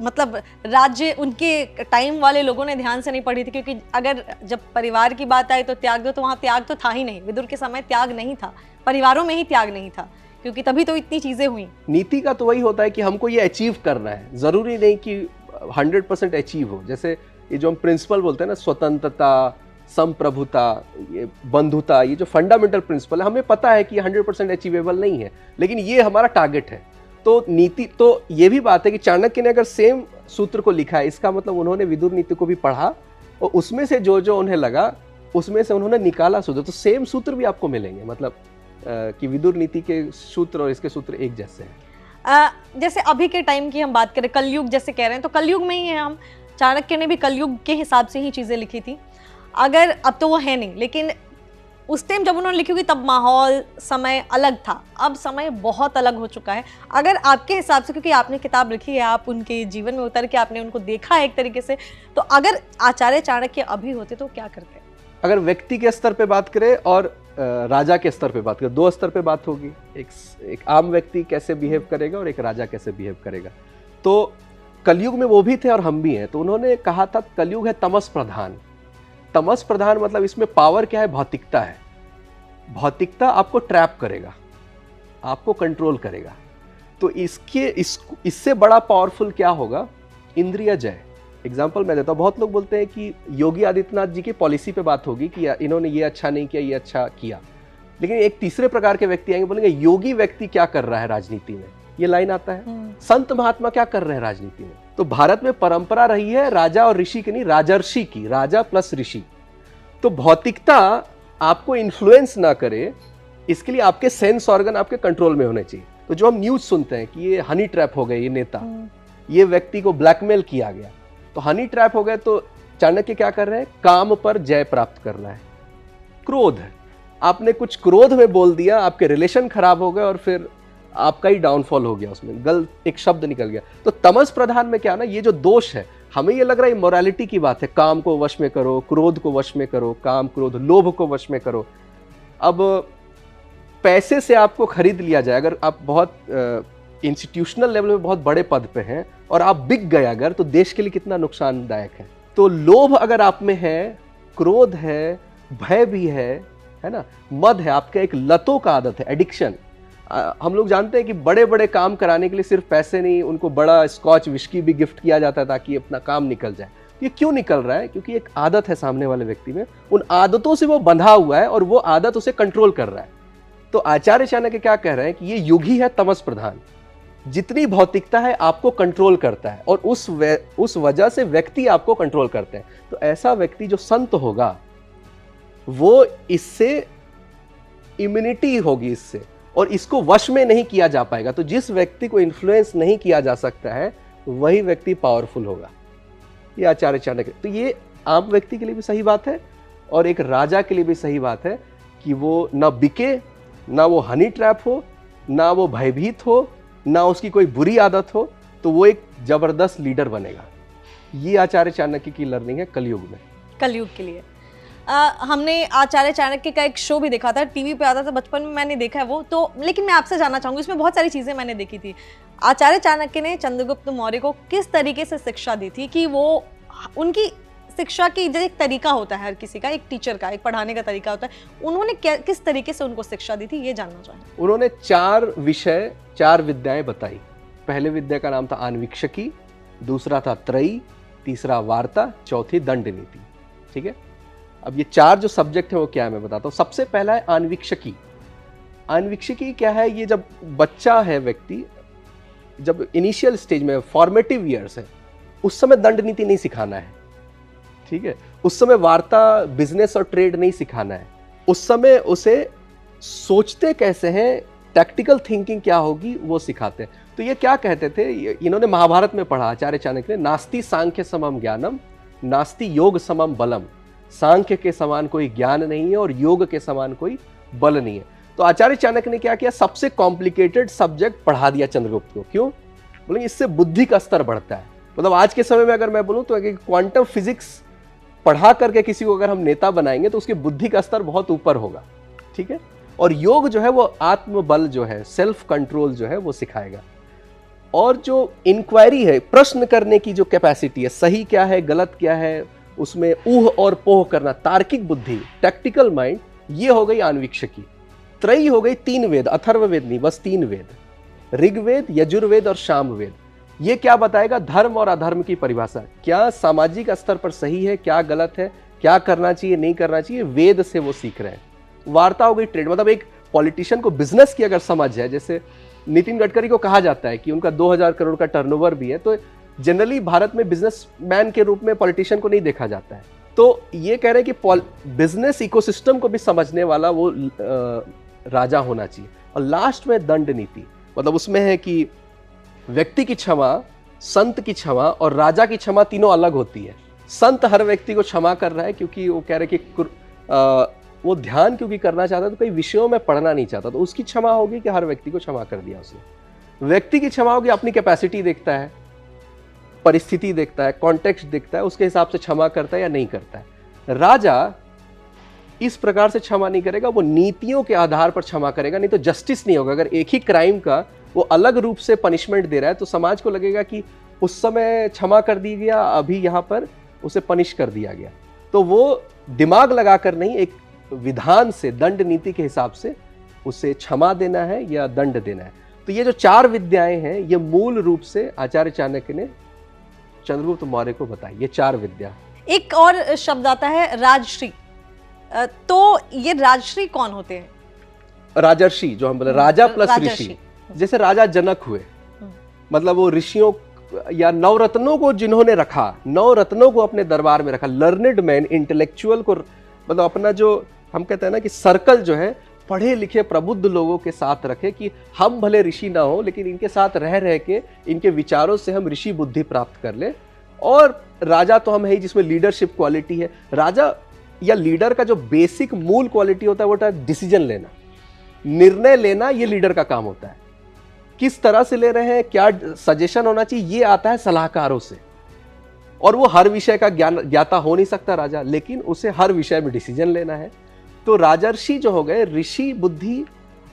मतलब राज्य, उनके टाइम वाले लोगों ने ध्यान से नहीं पढ़ी थी, क्योंकि अगर जब परिवार की बात आई तो त्याग दो, तो वहाँ त्याग तो था ही नहीं। विदुर के समय त्याग नहीं था, परिवारों में ही त्याग नहीं था, क्योंकि तभी तो इतनी चीजें हुई। नीति का तो वही होता है कि हमको ये अचीव करना है, जरूरी नहीं कि 100% अचीव हो। जैसे ये जो हम प्रिंसिपल बोलते हैं ना, स्वतंत्रता, संप्रभुता, ये बंधुता, ये जो फंडामेंटल प्रिंसिपल है, हमें पता है कि 100% अचीवेबल नहीं है, लेकिन ये हमारा टारगेट है। तो नीति, तो ये भी बात है कि चाणक्य ने अगर सेम सूत्र को लिखा है, इसका मतलब उन्होंने विदुर नीति को भी पढ़ा और उसमें से जो जो उन्हें लगा उसमें से उन्होंने निकाला सूत्र। तो सेम सूत्र भी आपको मिलेंगे, मतलब कि विदुर नीति के सूत्र और इसके सूत्र एक जैसे हैं। जैसे अभी के टाइम की हम बात करें, कलयुग जैसे कह रहे हैं, तो कलयुग में ही है हम। चाणक्य ने भी कलयुग के हिसाब से ही चीज़ें लिखी थी। अगर अब तो वो है नहीं, लेकिन उस टाइम जब उन्होंने लिखी होगी तब माहौल, समय अलग था। अब समय बहुत अलग हो चुका है। अगर आपके हिसाब से, क्योंकि आपने किताब लिखी है, आप उनके जीवन में उतर के आपने उनको देखा है एक तरीके से, तो अगर आचार्य चाणक्य अभी होते तो क्या करते? अगर व्यक्ति के स्तर पे बात करें और राजा के स्तर पे बात करें, दो स्तर पे बात होगी। एक आम व्यक्ति कैसे बिहेव करेगा और एक राजा कैसे बिहेव करेगा। तो कलयुग में वो भी थे और हम भी हैं। तो उन्होंने कहा था कलयुग है तमस प्रधान। तमस प्रधान मतलब इसमें पावर क्या है? भौतिकता है। भौतिकता आपको ट्रैप करेगा, आपको कंट्रोल करेगा। तो इससे बड़ा पावरफुल क्या होगा? इंद्रिय जय। एग्जाम्पल मैं देता हूँ। बहुत लोग बोलते हैं कि योगी आदित्यनाथ जी की पॉलिसी पे बात होगी कि इन्होंने ये अच्छा नहीं किया, ये अच्छा किया। लेकिन एक तीसरे प्रकार के व्यक्ति आएंगे, बोलेंगे योगी व्यक्ति क्या कर रहा है राजनीति में, ये लाइन आता है। संत महात्मा क्या कर रहे हैं राजनीति में। तो भारत में परंपरा रही है राजा और ऋषि की नहीं, राजर्षि की, राजा प्लस ऋषि। तो भौतिकता आपको इन्फ्लुएंस ना करे, इसके लिए आपके सेंस ऑर्गन आपके कंट्रोल में होने चाहिए। तो जो हम न्यूज सुनते हैं कि ये हनी ट्रैप हो गए, ये नेता, ये व्यक्ति को ब्लैकमेल किया गया, तो हनी ट्रैप हो गए। तो चाणक्य क्या कर रहे हैं? काम पर जय प्राप्त करना है। क्रोध, आपने कुछ क्रोध में बोल दिया, आपके रिलेशन खराब हो गए और फिर आपका ही डाउनफॉल हो गया, उसमें गलत एक शब्द निकल गया। तो तमस प्रधान में क्या ना, ये जो दोष है, हमें ये लग रहा है मोरालिटी की बात है, काम को वश में करो, क्रोध को वश में करो, काम क्रोध लोभ को वश में करो। अब पैसे से आपको खरीद लिया जाए, अगर आप बहुत इंस्टीट्यूशनल लेवल में बहुत बड़े पद पे हैं और आप बिक गए अगर, तो देश के लिए कितना नुकसानदायक है। तो लोभ अगर आप में है, क्रोध है, भय भी है ना, मद है, आपका एक लतों का आदत है, एडिक्शन। हम लोग जानते हैं कि बड़े बड़े काम कराने के लिए सिर्फ पैसे नहीं, उनको बड़ा स्कॉच विस्की भी गिफ्ट किया जाता है ताकि अपना काम निकल जाए। ये क्यों निकल रहा है? क्योंकि एक आदत है सामने वाले व्यक्ति में, उन आदतों से वो बंधा हुआ है और वो आदत उसे कंट्रोल कर रहा है। तो आचार्य चाणक्य क्या कह रहे हैं कि ये युग ही है तमस प्रधान। जितनी भौतिकता है आपको कंट्रोल करता है और उस वजह से व्यक्ति आपको कंट्रोल करते हैं। तो ऐसा व्यक्ति जो संत होगा, वो इससे इम्यूनिटी होगी इससे, और इसको वश में नहीं किया जा पाएगा। तो जिस व्यक्ति को इन्फ्लुएंस नहीं किया जा सकता है, वही व्यक्ति पावरफुल होगा। ये आचार्य चाणक्य। तो ये आम व्यक्ति के लिए भी सही बात है और एक राजा के लिए भी सही बात है कि वो ना बिके, ना वो हनी ट्रैप हो, ना वो भयभीत हो, ना उसकी कोई बुरी आदत हो, तो वो एक जबरदस्त लीडर बनेगा। ये आचार्य चाणक्य की लर्निंग है कलयुग में। कलयुग के लिए हमने आचार्य चाणक्य का एक शो भी देखा था, टीवी पे आता था, बचपन में मैंने देखा है वो तो। लेकिन मैं आपसे जानना चाहूंगी, इसमें बहुत सारी चीजें मैंने देखी थी। आचार्य चाणक्य ने चंद्रगुप्त मौर्य को किस तरीके से शिक्षा दी थी कि वो, उनकी शिक्षा की जो एक तरीका होता है, हर किसी का एक टीचर का एक पढ़ाने का तरीका होता है, उन्होंने किस तरीके से उनको शिक्षा दी थी, ये जानना चाहेंगे। उन्होंने 4 विषय, 4 विद्याएं बताई। पहले विद्या का नाम था आन्वीक्षकी, दूसरा था त्रयी, तीसरा वार्ता, चौथी दंड नीति। ठीक है, अब ये 4 जो सब्जेक्ट है वो क्या है मैं बताता हूँ। सबसे पहला है आन्वीक्षकी। आन्वीक्षकी क्या है? ये जब बच्चा है व्यक्ति, जब इनिशियल स्टेज में फॉर्मेटिव ईयर्स है, उस समय दंड नीति नहीं सिखाना है। ठीक है, उस समय वार्ता, बिजनेस और ट्रेड नहीं सिखाना है। उस समय उसे सोचते कैसे हैं, टैक्टिकल थिंकिंग क्या होगी, वो सिखाते हैं। तो ये क्या कहते थे, इन्होंने महाभारत में पढ़ा आचार्य चाणक्य ने, नास्ति सांख्य समम ज्ञानम, नास्ति योग समम बलम। सांख्य के समान कोई ज्ञान नहीं है और योग के समान कोई बल नहीं है। तो आचार्य चाणक्य ने क्या किया? सबसे कॉम्प्लिकेटेड सब्जेक्ट पढ़ा दिया चंद्रगुप्त को। क्यों? बोलेंगे इससे बुद्धि का स्तर बढ़ता है। मतलब आज के समय में अगर मैं बोलूं तो क्वांटम फिजिक्स पढ़ा करके किसी को अगर हम नेता बनाएंगे तो उसकी बुद्धि का स्तर बहुत ऊपर होगा। ठीक है, और योग जो है वो आत्मबल जो है, सेल्फ कंट्रोल जो है वो सिखाएगा। और जो इंक्वायरी है, प्रश्न करने की जो कैपेसिटी है, सही क्या है गलत क्या है, उसमें ऊह और पोह करना, तार्किक बुद्धि, टैक्टिकल माइंड, ये हो गई आन्वीक्षकी। त्रयी हो गई 3 वेद, अथर्ववेद नहीं, बस 3 वेद, ऋग्वेद, यजुर्वेद और सामवेद। ये क्या बताएगा? धर्म और अधर्म की परिभाषा, क्या सामाजिक स्तर पर सही है, क्या गलत है, क्या करना चाहिए नहीं करना चाहिए, वेद से वो सीख रहे हैं। वार्ता हो गई ट्रेड, मतलब एक पॉलिटिशियन को बिजनेस की अगर समझ है, जैसे नितिन गडकरी को कहा जाता है कि उनका 2000 करोड़ का टर्नओवर भी है, तो जनरली भारत में बिजनेसमैन के रूप में पॉलिटिशियन को नहीं देखा जाता है। तो ये कह रहे हैं कि बिजनेस इकोसिस्टम को भी समझने वाला वो राजा होना चाहिए। और लास्ट में दंड नीति, मतलब उसमें है कि व्यक्ति की क्षमा, संत की क्षमा और राजा की क्षमा तीनों अलग होती है। संत हर व्यक्ति को क्षमा कर रहा है क्योंकि वो कह रहे हैं कि वो ध्यान क्योंकि करना चाहता है तो कई विषयों में पढ़ना नहीं चाहता, तो उसकी क्षमा होगी कि हर व्यक्ति को क्षमा कर दिया उसने। व्यक्ति की क्षमा होगी, अपनी कैपेसिटी देखता है, परिस्थिति देखता है, कॉन्टेक्स्ट देखता है, उसके हिसाब से क्षमा करता है या नहीं करता है। राजा इस प्रकार से क्षमा नहीं करेगा, वो नीतियों के आधार पर क्षमा करेगा, नहीं तो जस्टिस नहीं होगा। अगर एक ही क्राइम का वो अलग रूप से पनिशमेंट दे रहा है तो समाज को लगेगा कि उस समय क्षमा कर दिया गया, अभी यहाँ पर उसे पनिश कर दिया गया। तो वो दिमाग लगाकर नहीं, एक विधान से, दंड नीति के हिसाब से उसे क्षमा देना है या दंड देना है। तो ये जो 4 विद्याएं हैं, ये मूल रूप से आचार्य चाणक्य ने चंद्रगुप्त मौर्य को बताई, ये 4 विद्या। एक और शब्द आता है राजश्री, तो ये राजश्री कौन होते हैं? राजर्षि, जो हम बोले राजा प्लस ऋषि। जैसे राजा जनक हुए, मतलब वो ऋषियों या नवरत्नों को जिन्होंने रखा, 9 रत्नों को अपने दरबार में रखा, लर्नेड मैन, इंटेलेक्चुअल को, मतलब अपना जो हम कहते हैं ना कि सर्कल जो है पढ़े लिखे प्रबुद्ध लोगों के साथ रखे, कि हम भले ऋषि ना हो लेकिन इनके साथ रह रह के इनके विचारों से हम ऋषि बुद्धि प्राप्त कर ले। और राजा तो हम है ही जिसमें लीडरशिप क्वालिटी है। राजा या लीडर का जो बेसिक मूल क्वालिटी होता है वो होता है डिसीजन लेना, निर्णय लेना। ये लीडर का काम होता है। किस तरह से ले रहे हैं, क्या सजेशन होना चाहिए, ये आता है सलाहकारों से। और वो हर विषय का ज्ञाता हो नहीं सकता राजा, लेकिन उसे हर विषय में डिसीजन लेना है। तो राजर्षि जो हो गए, ऋषि बुद्धि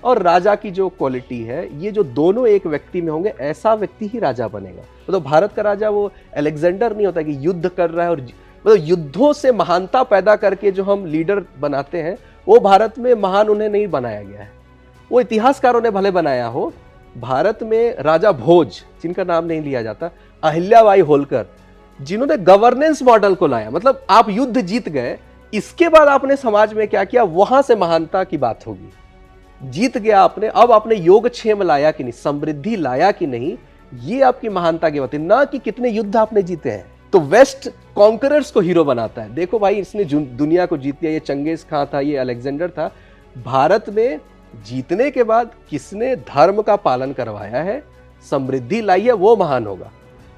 और राजा की जो क्वालिटी है, ये जो दोनों एक व्यक्ति में होंगे, ऐसा व्यक्ति ही राजा बनेगा। तो भारत का राजा वो अलेक्जेंडर नहीं होता कि युद्ध कर रहा है, और मतलब युद्धों से महानता पैदा करके जो हम लीडर बनाते हैं, वो भारत में महान उन्हें नहीं बनाया गया है। वो इतिहासकारों ने भले बनाया हो। भारत में राजा भोज, जिनका नाम नहीं लिया जाता, अहिल्याबाई होलकर, जिन्होंने गवर्नेंस मॉडल को लाया, मतलब आप युद्ध जीत गए, इसके बाद आपने समाज में क्या किया, वहां से महानता की बात होगी। जीत गया आपने, अब आपने योगक्षेम लाया कि नहीं, समृद्धि लाया कि नहीं, ये आपकी महानता की बात है, ना कि कितने युद्ध आपने जीते हैं। तो वेस्ट कॉन्करर्स को हीरो बनाता है। देखो भाई, इसने दुनिया को जीत लिया, ये चंगेज खां था, ये अलेक्जेंडर था। भारत में जीतने के बाद किसने धर्म का पालन करवाया है, समृद्धि लाई है, वो महान होगा।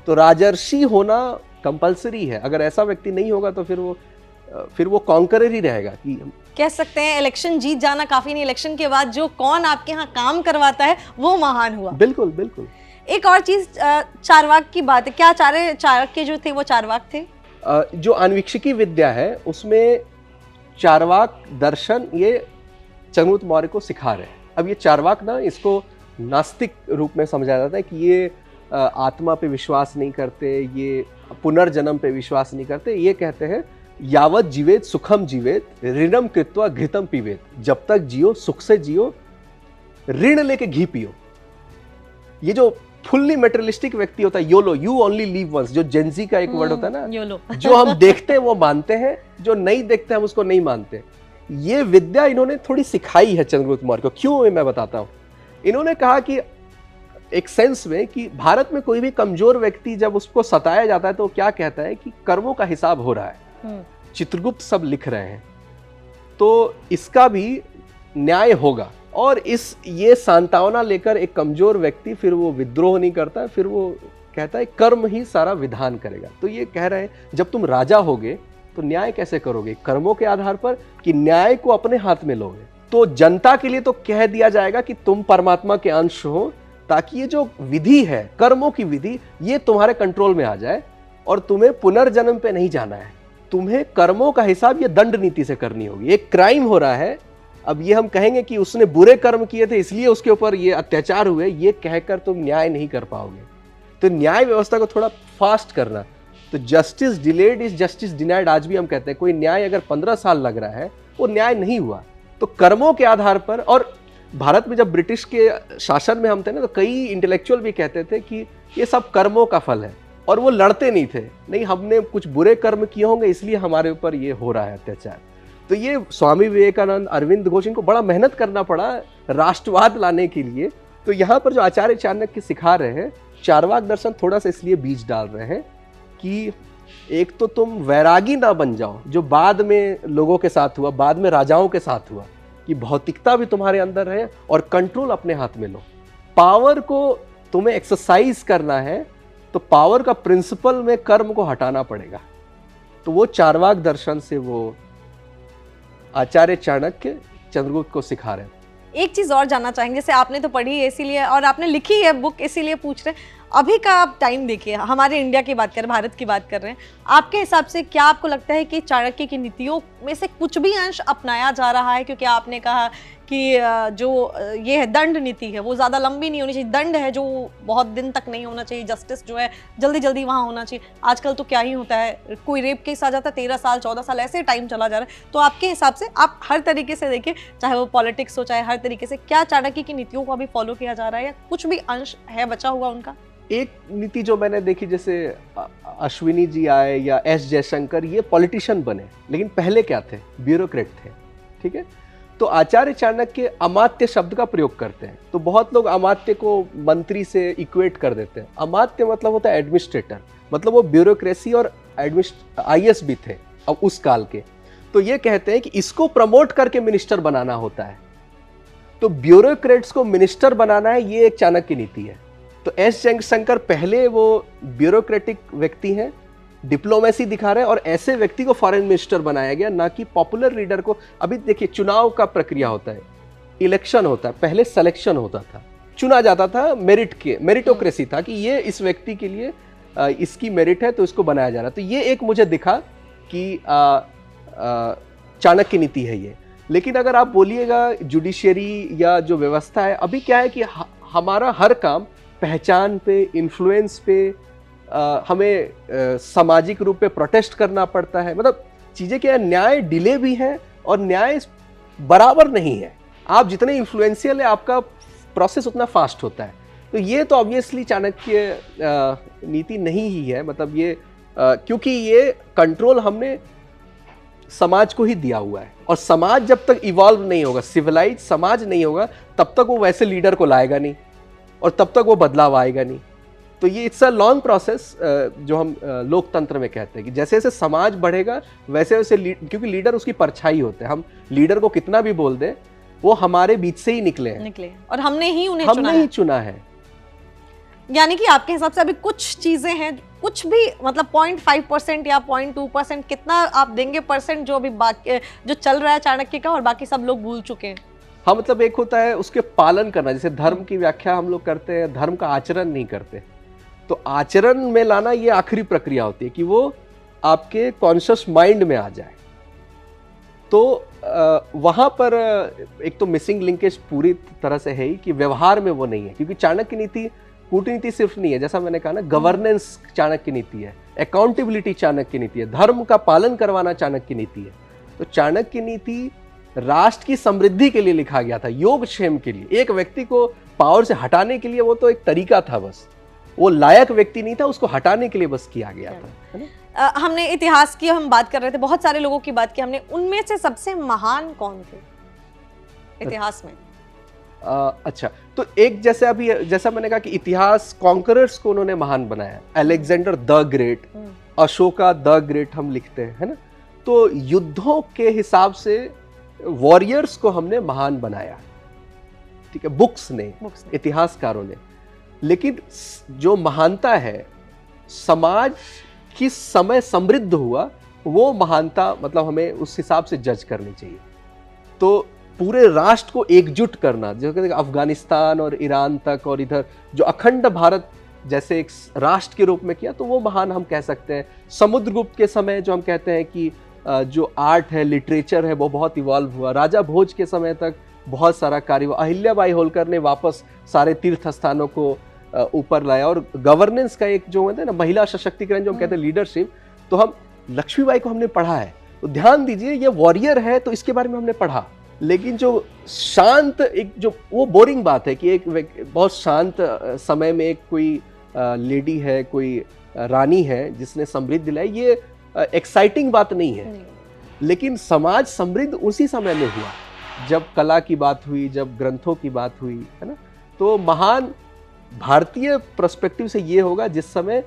तो राजर्षि होना कंपलसरी है। अगर ऐसा व्यक्ति नहीं होगा तो फिर वो कॉन्करर ही रहेगा। कि कह सकते हैं इलेक्शन जीत जाना काफी नहीं, इलेक्शन के बाद जो कौन आपके यहाँ काम करवाता है वो महान हुआ। बिल्कुल बिल्कुल। एक और चीज, चारवाक की बात है, क्या चाणक्य जो थे वो चारवाक थे? जो अन्वीक्षिकी विद्या है उसमें चारवाक दर्शन ये चंद्रगुप्त मौर्य को सिखा रहे हैं। अब ये चारवाक ना, इसको नास्तिक रूप में समझा जाता है कि ये आत्मा पे विश्वास नहीं करते, ये पुनर्जन्म पे विश्वास नहीं करते। ये कहते हैं यावत जीवेत सुखम जीवेत ऋणम कृत्वा घृतम पीवेत, जब तक जियो सुख से जियो, ऋण लेके घी पियो। ये जो फुल्ली मेटेरियलिस्टिक व्यक्ति होता है, YOLO, you only live once, जो जेंजी का एक वर्ड होता है ना, योलो। जो हम देखते हैं वो मानते हैं, जो नहीं देखते हम उसको नहीं मानते। ये विद्या इन्होंने थोड़ी सिखाई है चंद्रगुप्त मौर्य को। क्यों, मैं बताता हूं। इन्होंने कहा कि एक सेंस में कि भारत में कोई भी कमजोर व्यक्ति जब उसको सताया जाता है तो क्या कहता है कि कर्मों का हिसाब हो रहा है, चित्रगुप्त सब लिख रहे हैं, तो इसका भी न्याय होगा। और ये सांत्वना लेकर एक कमजोर व्यक्ति फिर वो विद्रोह नहीं करता, फिर वो कहता है कर्म ही सारा विधान करेगा। तो ये कह रहे हैं जब तुम राजा होगे तो न्याय कैसे करोगे, कर्मों के आधार पर कि न्याय को अपने हाथ में लोगे। तो जनता के लिए तो कह दिया जाएगा कि तुम परमात्मा के अंश हो, ताकि ये जो विधि है, कर्मों की विधि, ये तुम्हारे कंट्रोल में आ जाए और तुम्हें पुनर्जन्म पे नहीं जाना है। तुम्हें कर्मों का हिसाब ये दंड नीति से करनी होगी। एक क्राइम हो रहा है, अब ये हम कहेंगे कि उसने बुरे कर्म किए थे इसलिए उसके ऊपर ये अत्याचार हुए, ये कहकर तुम न्याय नहीं कर पाओगे। तो न्याय व्यवस्था को थोड़ा फास्ट करना। तो justice delayed is justice denied, आज भी हम कहते हैं कोई न्याय अगर 15 साल लग रहा है वो न्याय नहीं हुआ। तो कर्मों के आधार पर, और भारत में जब ब्रिटिश के शासन में हम थे ना, तो कई इंटेलेक्चुअल भी कहते थे कि ये सब कर्मों का फल है, और वो लड़ते नहीं थे, नहीं हमने कुछ बुरे कर्म किए होंगे इसलिए हमारे ऊपर ये हो रहा है अत्याचार। तो ये स्वामी विवेकानंद, अरविंद घोष, इनको बड़ा मेहनत करना पड़ा राष्ट्रवाद लाने के लिए, तो यहाँ पर जो आचार्य चाणक्य सिखा रहे हैं, चार्वाक दर्शन थोड़ा सा इसलिए बीज डाल रहे हैं कि एक तो तुम वैरागी ना बन जाओ, जो बाद में लोगों के साथ हुआ, बाद में राजाओं के साथ हुआ, कि भौतिकता भी तुम्हारे अंदर है और कंट्रोल अपने हाथ में लो। पावर को तुम्हें एक्सरसाइज करना है, तो पावर का प्रिंसिपल में कर्म को हटाना पड़ेगा। तो वो चार्वाक दर्शन से वो आचार्य चाणक्य चंद्रगुप्त को सिखा रहे हैं। एक चीज और जानना चाहेंगे, जैसे आपने तो पढ़ी है इसीलिए, और आपने लिखी है बुक इसीलिए पूछ रहे हैं, अभी का आप टाइम देखिए, हमारे इंडिया की बात कर रहे हैं, भारत की बात कर रहे हैं, आपके हिसाब से क्या आपको लगता है कि चाणक्य की नीतियों में से कुछ भी अंश अपनाया जा रहा है? क्योंकि आपने कहा कि जो ये है दंड नीति है वो ज़्यादा लंबी नहीं होनी चाहिए, दंड है जो बहुत दिन तक नहीं होना चाहिए, जस्टिस जो है जल्दी जल्दी वहाँ होना चाहिए। आजकल तो क्या ही होता है, कोई रेप केस आ जाता है 13 साल 14 साल ऐसे टाइम चला जा रहा है। तो आपके हिसाब से आप हर तरीके से देखिए, चाहे वो पॉलिटिक्स हो चाहे हर तरीके से, क्या चाणक्य की नीतियों को अभी फॉलो किया जा रहा है या कुछ भी अंश है बचा हुआ उनका? एक नीति जो मैंने देखी, जैसे अश्विनी जी आए या एस जयशंकर, ये पॉलिटिशियन बने, लेकिन पहले क्या थे? ब्यूरोक्रेट थे। ठीक है, तो आचार्य चाणक्य अमात्य शब्द का प्रयोग करते हैं। तो बहुत लोग अमात्य को मंत्री से इक्वेट कर देते हैं। अमात्य मतलब होता है एडमिनिस्ट्रेटर, मतलब वो ब्यूरोक्रेसी और IAS भी थे अब उस काल के। तो ये कहते हैं कि इसको प्रमोट करके मिनिस्टर बनाना होता है। तो ब्यूरोक्रेट्स को मिनिस्टर बनाना है, ये एक चाणक्य नीति है। तो एस जयशंकर पहले वो ब्यूरोक्रेटिक व्यक्ति हैं, डिप्लोमेसी दिखा रहे हैं, और ऐसे व्यक्ति को फॉरेन मिनिस्टर बनाया गया, ना कि पॉपुलर लीडर को। अभी देखिए, चुनाव का प्रक्रिया होता है, इलेक्शन होता है, पहले सिलेक्शन होता था, चुना जाता था, मेरिटोक्रेसी था कि ये इस व्यक्ति के लिए इसकी मेरिट है तो इसको बनाया जा रहा। तो ये एक मुझे दिखा कि चाणक्य नीति है ये। लेकिन अगर आप बोलिएगा जुडिशियरी या जो व्यवस्था है, अभी क्या है कि हमारा हर काम पहचान पे, इन्फ्लुएंस पे, हमें सामाजिक रूप पे प्रोटेस्ट करना पड़ता है। मतलब चीज़ें क्या है, न्याय डिले भी है और न्याय बराबर नहीं है। आप जितने इन्फ्लुएंशियल है, आपका प्रोसेस उतना फास्ट होता है। तो ये तो ऑब्वियसली चाणक्य नीति नहीं ही है। मतलब ये क्योंकि ये कंट्रोल हमने समाज को ही दिया हुआ है, और समाज जब तक इवॉल्व नहीं होगा, सिविलाइज समाज नहीं होगा, तब तक वो वैसे लीडर को लाएगा नहीं और तब तक वो बदलाव आएगा नहीं। तो ये इट्स अ लॉन्ग प्रोसेस, जो हम लोकतंत्र में कहते हैं कि जैसे जैसे समाज बढ़ेगा वैसे वैसे क्योंकि लीडर उसकी परछाई होते हैं। हम लीडर को कितना भी बोल दें, वो हमारे बीच से ही निकले और हमने ही उन्हें चुना है। यानी कि आपके हिसाब से अभी कुछ चीजें हैं, कुछ भी मतलब 0.5% या 0.2%, कितना आप देंगे परसेंट जो अभी बाकी जो चल रहा है चाणक्य का, और बाकी सब लोग भूल चुके हैं? हाँ, मतलब एक होता है उसके पालन करना, जैसे धर्म की व्याख्या हम लोग करते हैं, धर्म का आचरण नहीं करते। तो आचरण में लाना ये आखिरी प्रक्रिया होती है कि वो आपके कॉन्शियस माइंड में आ जाए। तो वहाँ पर एक तो मिसिंग लिंकेज पूरी तरह से है ही कि व्यवहार में वो नहीं है। क्योंकि चाणक्य नीति कूटनीति सिर्फ नहीं है, जैसा मैंने कहा ना, गवर्नेंस चाणक्य नीति है, अकाउंटेबिलिटी चाणक्य नीति है, धर्म का पालन करवाना चाणक्य नीति है। तो चाणक्य नीति राष्ट्र की समृद्धि के लिए लिखा गया था, योगक्षेम के लिए। एक व्यक्ति को पावर से हटाने के लिए वो तो एक तरीका था, बस वो लायक व्यक्ति नहीं था, उसको हटाने के लिए बस किया गया था, है ना? हमने इतिहास की हम बात कर रहे थे, बहुत सारे लोगों की बात की हमने, उनमें से सबसे महान कौन थे इतिहास में? अच्छा, तो एक जैसा मैंने कहा कि इतिहास कॉन्करर्स को उन्होंने महान बनाया। Alexander the great, Ashoka the great हम लिखते हैं, है ना? तो युद्धों के हिसाब से वॉरियर्स को हमने महान बनाया, ठीक है, बुक्स ने, इतिहासकारों ने। लेकिन जो महानता है, समाज किस समय समृद्ध हुआ, वो महानता मतलब हमें उस हिसाब से जज करनी चाहिए। तो पूरे राष्ट्र को एकजुट करना, जैसे अफगानिस्तान और ईरान तक, और इधर जो अखंड भारत जैसे एक राष्ट्र के रूप में किया, तो वो महान हम कह सकते हैं। समुद्रगुप्त के समय जो हम कहते हैं कि जो आर्ट है, लिटरेचर है, वो बहुत इवॉल्व हुआ। राजा भोज के समय तक बहुत सारा कार्य हुआ। अहिल्याबाई होलकर ने वापस सारे तीर्थ स्थानों को ऊपर लाया। और गवर्नेंस का एक जो होता है ना, महिला सशक्तिकरण जो हम कहते हैं, लीडरशिप, तो हम लक्ष्मीबाई को हमने पढ़ा है। तो ध्यान दीजिए, ये वॉरियर है तो इसके बारे में हमने पढ़ा। लेकिन जो शांत, एक जो वो बोरिंग बात है कि एक बहुत शांत समय में एक कोई लेडी है, कोई रानी है जिसने समृद्धि लाई, ये एक्साइटिंग बात नहीं है। लेकिन समाज समृद्ध उसी समय में हुआ जब कला की बात हुई, जब ग्रंथों की बात हुई, है ना? तो महान भारतीय पर्सपेक्टिव से ये होगा जिस समय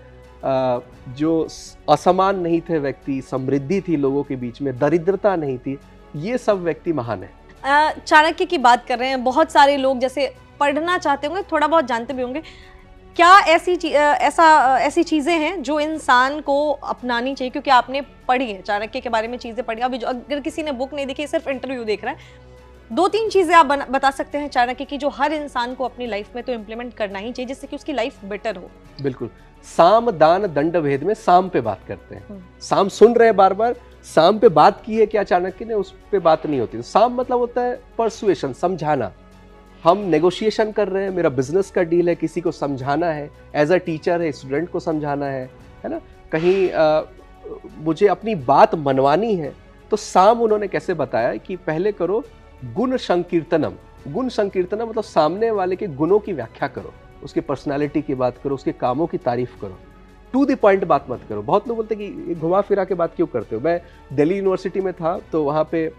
जो असमान नहीं थे व्यक्ति, समृद्धि थी लोगों के बीच में, दरिद्रता नहीं थी, ये सब व्यक्ति महान है। चाणक्य की बात कर रहे हैं, बहुत सारे लोग जैसे पढ़ना चाहते होंगे, थोड़ा बहुत जानते भी होंगे, क्या ऐसी चीज़ें हैं जो इंसान को अपनानी चाहिए? क्योंकि आपने पढ़ी है चाणक्य के बारे में चीज़ें पढ़ी, अभी जो अगर किसी ने बुक नहीं देखी, सिर्फ इंटरव्यू देख रहा है, 2-3 चीज़ें आप बता सकते हैं चाणक्य की जो हर इंसान को अपनी लाइफ में तो इम्प्लीमेंट करना ही चाहिए जिससे कि उसकी लाइफ बेटर हो? बिल्कुल, साम दान दंड भेद में साम पे बात करते हैं। साम सुन रहे हैं बार बार, साम पे बात की है क्या चाणक्य ने, उस पे बात नहीं होती। साम मतलब होता है परसुएशन, समझाना। हम नेगोशिएशन कर रहे हैं, मेरा बिजनेस का डील है, किसी को समझाना है, एज अ टीचर है, स्टूडेंट को समझाना है ना, कहीं मुझे अपनी बात मनवानी है, तो साम उन्होंने कैसे बताया कि पहले करो गुण संकीर्तनम। गुण संकीर्तनम मतलब सामने वाले के गुणों की व्याख्या करो, उसकी पर्सनालिटी की बात करो, उसके कामों की तारीफ करो, टू द पॉइंट बात मत करो। बहुत लोग बोलते हैं कि घुमा फिरा के बात क्यों करते हो। मैं दिल्ली यूनिवर्सिटी में था तो वहाँ पे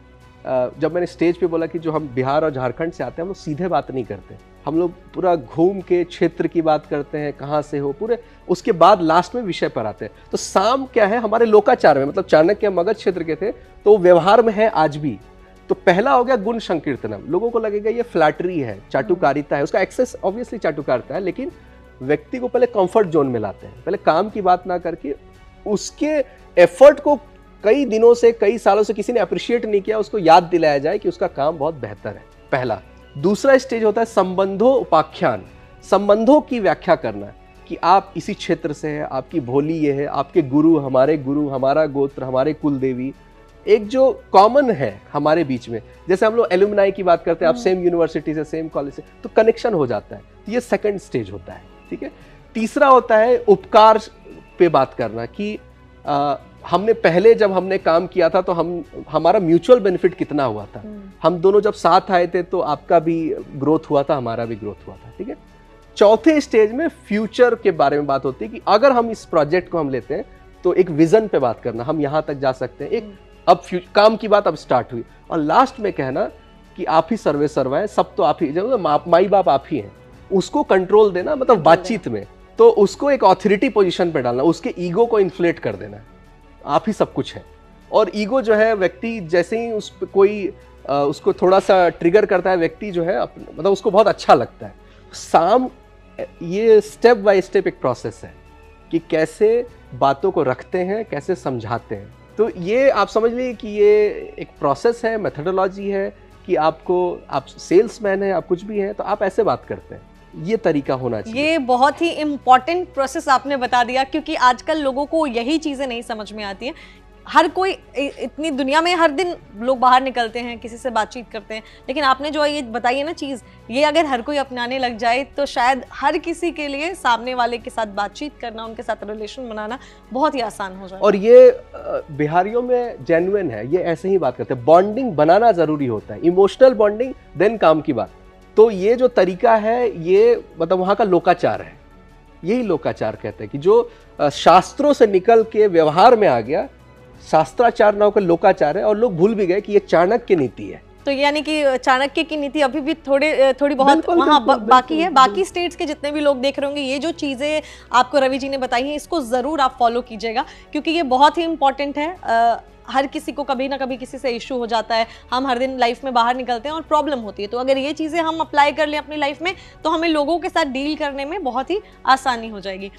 जब मैंने स्टेज पे बोला कि जो हम बिहार और झारखंड से आते हैं, हम लोग सीधे बात नहीं करते, हम लोग पूरा घूम के क्षेत्र की बात करते हैं, कहाँ से हो पूरे, उसके बाद लास्ट में विषय पर आते हैं। तो साम क्या है हमारे लोकाचार में, मतलब चाणक्य मगध क्षेत्र के थे तो व्यवहार में है आज भी। तो पहला हो गया गुण संकीर्तनम। लोगों को लगेगा ये फ्लैटरी है, चाटुकारिता है, उसका एक्सेस ऑब्वियसली चाटुकारिता है, लेकिन व्यक्ति को पहले कंफर्ट जोन में लाते हैं, पहले काम की बात ना करके उसके एफर्ट को कई दिनों से, कई सालों से किसी ने अप्रिशिएट नहीं किया, उसको याद दिलाया जाए कि उसका काम बहुत बेहतर है, पहला। दूसरा स्टेज होता है संबंधों उपाख्यान, संबंधों की व्याख्या करना कि आप इसी क्षेत्र से हैं, आपकी भोली ये है, आपके गुरु, हमारा गोत्र, हमारे कुल देवी, एक जो कॉमन है हमारे बीच में। जैसे हम लोग एलुमनाई की बात करते हैं, आप सेम यूनिवर्सिटी से, सेम कॉलेज से, तो कनेक्शन हो जाता है। ये सेकंड स्टेज होता है, ठीक है। तीसरा होता है उपकार पे बात करना कि हमने पहले जब हमने काम किया था तो हमारा म्यूचुअल बेनिफिट कितना हुआ था, हम दोनों जब साथ आए थे तो आपका भी ग्रोथ हुआ था, हमारा भी ग्रोथ हुआ था, ठीक है। चौथे स्टेज में फ्यूचर के बारे में बात होती है कि अगर हम इस प्रोजेक्ट को हम लेते हैं तो एक विजन पे बात करना, हम यहाँ तक जा सकते हैं, एक अब काम की बात अब स्टार्ट हुई। और लास्ट में कहना कि आप ही सर्वे सर्वा है, सब तो आप ही, जब माई बाप आप ही हैं, उसको कंट्रोल देना, मतलब बातचीत में तो उसको एक ऑथोरिटी पोजीशन पे डालना, उसके ईगो को इन्फ्लेट कर देना, आप ही सब कुछ है। और ईगो जो है, व्यक्ति जैसे ही उस कोई उसको थोड़ा सा ट्रिगर करता है, व्यक्ति जो है मतलब उसको बहुत अच्छा लगता है। साम ये स्टेप बाय स्टेप एक प्रोसेस है कि कैसे बातों को रखते हैं, कैसे समझाते हैं। तो ये आप समझ लीजिए कि ये एक प्रोसेस है, मेथडोलॉजी है कि आप सेल्समैन हैं, आप कुछ भी हैं, तो आप ऐसे बात करते हैं, ये तरीका होना चाहिए। ये बहुत ही इम्पोर्टेंट प्रोसेस आपने बता दिया, क्योंकि आजकल लोगों को यही चीज़ें नहीं समझ में आती हैं। हर कोई इतनी दुनिया में हर दिन लोग बाहर निकलते हैं, किसी से बातचीत करते हैं, लेकिन आपने जो ये बताई है ना चीज़, ये अगर हर कोई अपनाने लग जाए तो शायद हर किसी के लिए सामने वाले के साथ बातचीत करना, उनके साथ रिलेशन बनाना बहुत ही आसान हो जाए। और ये बिहारियों में जेन्युइन है, ये ऐसे ही बात करते हैं, बॉन्डिंग बनाना जरूरी होता है, इमोशनल बॉन्डिंग देन काम की बात। तो ये जो तरीका है, ये मतलब वहाँ का लोकाचार है, यही लोकाचार कहते हैं कि जो शास्त्रों से निकल के व्यवहार में आ गया, शास्त्राचार ना होकर लोकाचार है, और लोग भूल भी गए कि ये चाणक्य नीति है। तो यानी कि चाणक्य की नीति अभी भी थोड़ी बहुत वहाँ बाकी है। बाकी स्टेट्स के जितने भी लोग देख रहे होंगे, ये जो चीज़ें आपको रवि जी ने बताई हैं, इसको ज़रूर आप फॉलो कीजिएगा, क्योंकि ये बहुत ही इंपॉर्टेंट है। हर किसी को कभी ना कभी किसी से इशू हो जाता है, हम हर दिन लाइफ में बाहर निकलते हैं और प्रॉब्लम होती है, तो अगर ये चीज़ें हम अप्लाई कर लें अपनी लाइफ में तो हमें लोगों के साथ डील करने में बहुत ही आसानी हो जाएगी।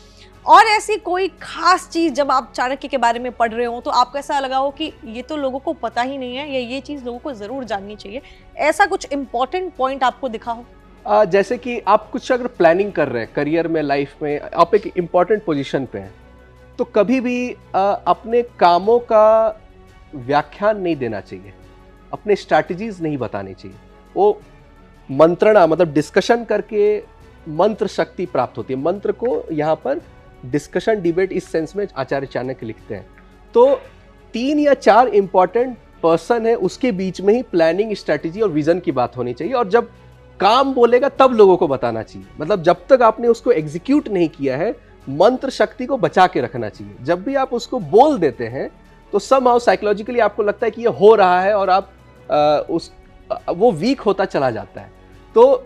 और ऐसी कोई खास चीज़ जब आप चाणक्य के बारे में पढ़ रहे हो तो आपको ऐसा लगा हो कि ये तो लोगों को पता ही नहीं है, या ये चीज़ लोगों को ज़रूर जाननी चाहिए, ऐसा कुछ इंपॉर्टेंट पॉइंट आपको दिखा हो? जैसे कि आप कुछ अगर प्लानिंग कर रहे हैं करियर में, लाइफ में, आप एक इम्पॉर्टेंट पोजीशन पे हैं, तो कभी भी अपने कामों का व्याख्यान नहीं देना चाहिए, अपने स्ट्रैटेजीज नहीं बतानी चाहिए। वो मंत्रणा मतलब डिस्कशन करके मंत्र शक्ति प्राप्त होती है। मंत्र को यहाँ पर डिस्कशन, डिबेट इस सेंस में आचार्य चाणक्य लिखते हैं। तो 3 या 4 इंपॉर्टेंट पर्सन है, उसके बीच में ही प्लानिंग, स्ट्रैटेजी और विजन की बात होनी चाहिए। और जब काम बोलेगा तब लोगों को बताना चाहिए, मतलब जब तक आपने उसको एग्जीक्यूट नहीं किया है, मंत्र शक्ति को बचा के रखना चाहिए। जब भी आप उसको बोल देते हैं तो समहाउ साइकोलॉजिकली आपको लगता है कि ये हो रहा है, और आप वो वीक होता चला जाता है। तो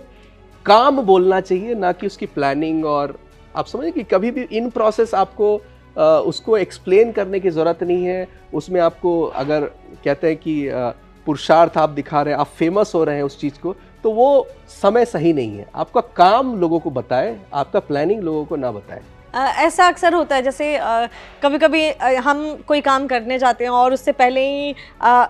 काम बोलना चाहिए, ना कि उसकी प्लानिंग। और आप समझे कि कभी भी इन प्रोसेस आपको उसको एक्सप्लेन करने की ज़रूरत नहीं है। उसमें आपको अगर कहते हैं कि पुरुषार्थ आप दिखा रहे हैं, आप फेमस हो रहे हैं उस चीज़ को, तो वो समय सही नहीं है। आपका काम लोगों को बताए, आपका प्लानिंग लोगों को ना बताए। ऐसा अक्सर होता है, जैसे कभी कभी हम कोई काम करने जाते हैं और उससे पहले ही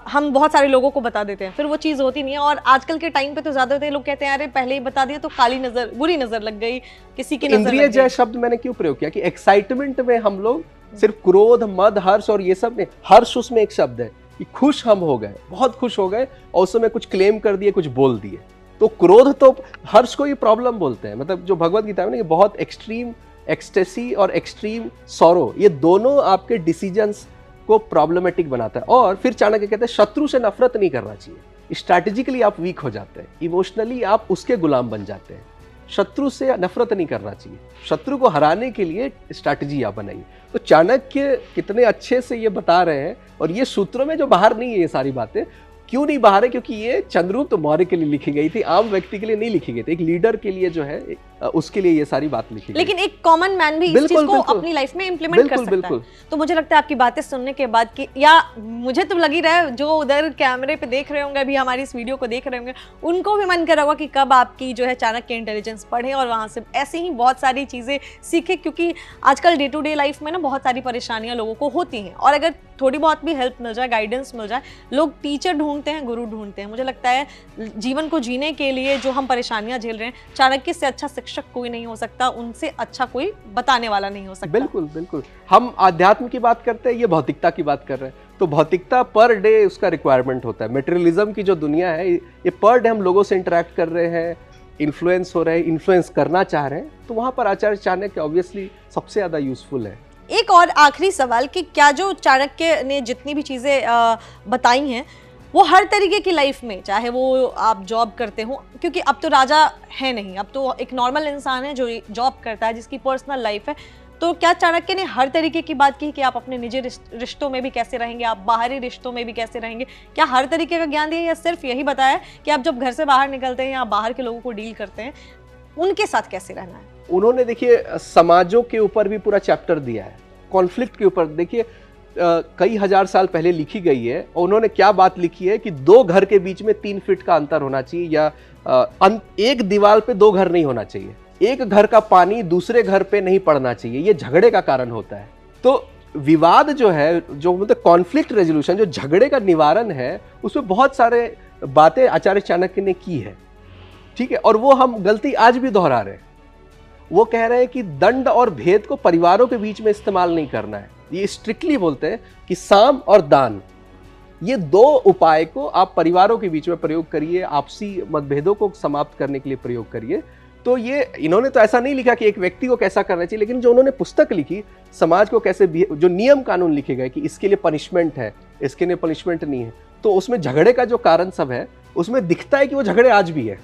हम बहुत सारे लोगों को बता देते हैं, फिर वो चीज़ होती नहीं है। और आजकल के टाइम पे तो ज़्यादा होते हैं, लोग कहते हैं अरे पहले ही बता दिया तो काली नज़र, बुरी नज़र लग गई, किसी की नज़र इंद्रिय लग जय गई। शब्द मैंने क्यों प्रयोग किया कि एक्साइटमेंट में हम लोग सिर्फ क्रोध, मद, हर्ष और ये सब नहीं। हर्ष उसमें एक शब्द है कि खुश हम हो गए, बहुत खुश हो गए और उस समय कुछ क्लेम कर दिए, कुछ बोल दिए। तो क्रोध तो हर्ष को ये प्रॉब्लम बोलते हैं। मतलब जो भगवत गीता में ना, ये बहुत एक्सट्रीम एक्सटेसी और एक्सट्रीम सॉरो, ये दोनों आपके डिसीजंस को प्रॉब्लमेटिक बनाता है। और फिर चाणक्य कहते हैं शत्रु से नफरत नहीं करना चाहिए। स्ट्रैटेजिकली आप वीक हो जाते हैं, इमोशनली आप उसके गुलाम बन जाते हैं। शत्रु से नफरत नहीं करना चाहिए, शत्रु को हराने के लिए स्ट्रैटेजी आप बनाइए। तो चाणक्य कितने अच्छे से ये बता रहे हैं, और ये सूत्रों में जो बाहर नहीं है ये सारी बातें। क्यों नहीं बाहर है? क्योंकि ये चंद्रगुप्त मौर्य के लिए लिखी गई थी, आम व्यक्ति के लिए नहीं लिखी गई थी। एक लीडर के लिए जो है उसके लिए ये सारी बात लिखी गई। लेकिन एक कॉमन मैन भी इस चीज को अपनी लाइफ में इम्प्लीमेंट कर सकता है। तो मुझे लगता है आपकी बातें सुनने के बाद कि, या मुझे तो लग ही रहा है जो उधर कैमरे पे देख रहे होंगे, अभी हमारी इस वीडियो को देख रहे होंगे, उनको भी मन कर रहा होगा कि कब आपकी जो है चाणक्य इंटेलिजेंस पढ़े और वहाँ से ऐसे ही बहुत सारी चीज़ें सीखे। क्योंकि आजकल डे टू डे लाइफ में ना बहुत सारी परेशानियाँ लोगों को होती हैं, और अगर थोड़ी बहुत भी हेल्प मिल जाए, गाइडेंस मिल जाए, लोग टीचर ढूंढते हैं, गुरु ढूंढते हैं। मुझे लगता है जीवन को जीने के लिए जो हम परेशानियां झेल रहे हैं, चाणक्य से अच्छा शिक्षक कोई नहीं हो सकता, उनसे अच्छा कोई बताने वाला नहीं हो सकता। बिल्कुल बिल्कुल। हम आध्यात्म की बात करते हैं, ये भौतिकता की बात कर रहे हैं। तो भौतिकता पर डे उसका रिक्वायरमेंट होता है। मटेरियलिज्म की जो दुनिया है, ये पर डे हम लोगों से इंटरेक्ट कर रहे हैं, इन्फ्लुएंस हो रहे हैं, इन्फ्लुएंस करना चाह रहे हैं, तो वहाँ पर आचार्य चाणक्य ऑब्वियसली सबसे ज़्यादा यूजफुल है। एक और आखिरी सवाल कि क्या जो चाणक्य ने जितनी भी चीज़ें बताई हैं, वो हर तरीके की लाइफ में, चाहे वो आप जॉब करते हो, क्योंकि अब तो राजा है नहीं, अब तो एक नॉर्मल इंसान है जो जॉब करता है, जिसकी पर्सनल लाइफ है, तो क्या चाणक्य ने हर तरीके की बात की कि आप अपने निजी रिश्तों में भी कैसे रहेंगे, आप बाहरी रिश्तों में भी कैसे रहेंगे? क्या हर तरीके का ज्ञान दिया, या सिर्फ यही बताया कि आप जब घर से बाहर निकलते हैं या बाहर के लोगों को डील करते हैं, उनके साथ कैसे रहना है? उन्होंने देखिए समाजों के ऊपर भी पूरा चैप्टर दिया है, कॉन्फ्लिक्ट के ऊपर। देखिए कई हजार साल पहले लिखी गई है, और उन्होंने क्या बात लिखी है कि 2 घर के बीच में 3 फीट का अंतर होना चाहिए, या एक दीवार पे 2 घर नहीं होना चाहिए, एक घर का पानी दूसरे घर पे नहीं पड़ना चाहिए, ये झगड़े का कारण होता है। तो विवाद जो है, जो मतलब कॉन्फ्लिक्ट रेजोल्यूशन, जो झगड़े का निवारण है, उसमें बहुत सारे बातें आचार्य चाणक्य ने की है, ठीक है। और वो हम गलती आज भी दोहरा रहे हैं। वो कह रहे हैं कि दंड और भेद को परिवारों के बीच में इस्तेमाल नहीं करना है। ये स्ट्रिक्टली बोलते हैं कि साम और दान, ये 2 उपाय को आप परिवारों के बीच में प्रयोग करिए, आपसी मतभेदों को समाप्त करने के लिए प्रयोग करिए। तो ये इन्होंने तो ऐसा नहीं लिखा कि एक व्यक्ति को कैसा करना चाहिए, लेकिन जो उन्होंने पुस्तक लिखी, समाज को कैसे, जो नियम कानून लिखे गए कि इसके लिए पनिशमेंट है, इसके लिए पनिशमेंट नहीं है, तो उसमें झगड़े का जो कारण सब है, उसमें दिखता है कि वो झगड़े आज भी है,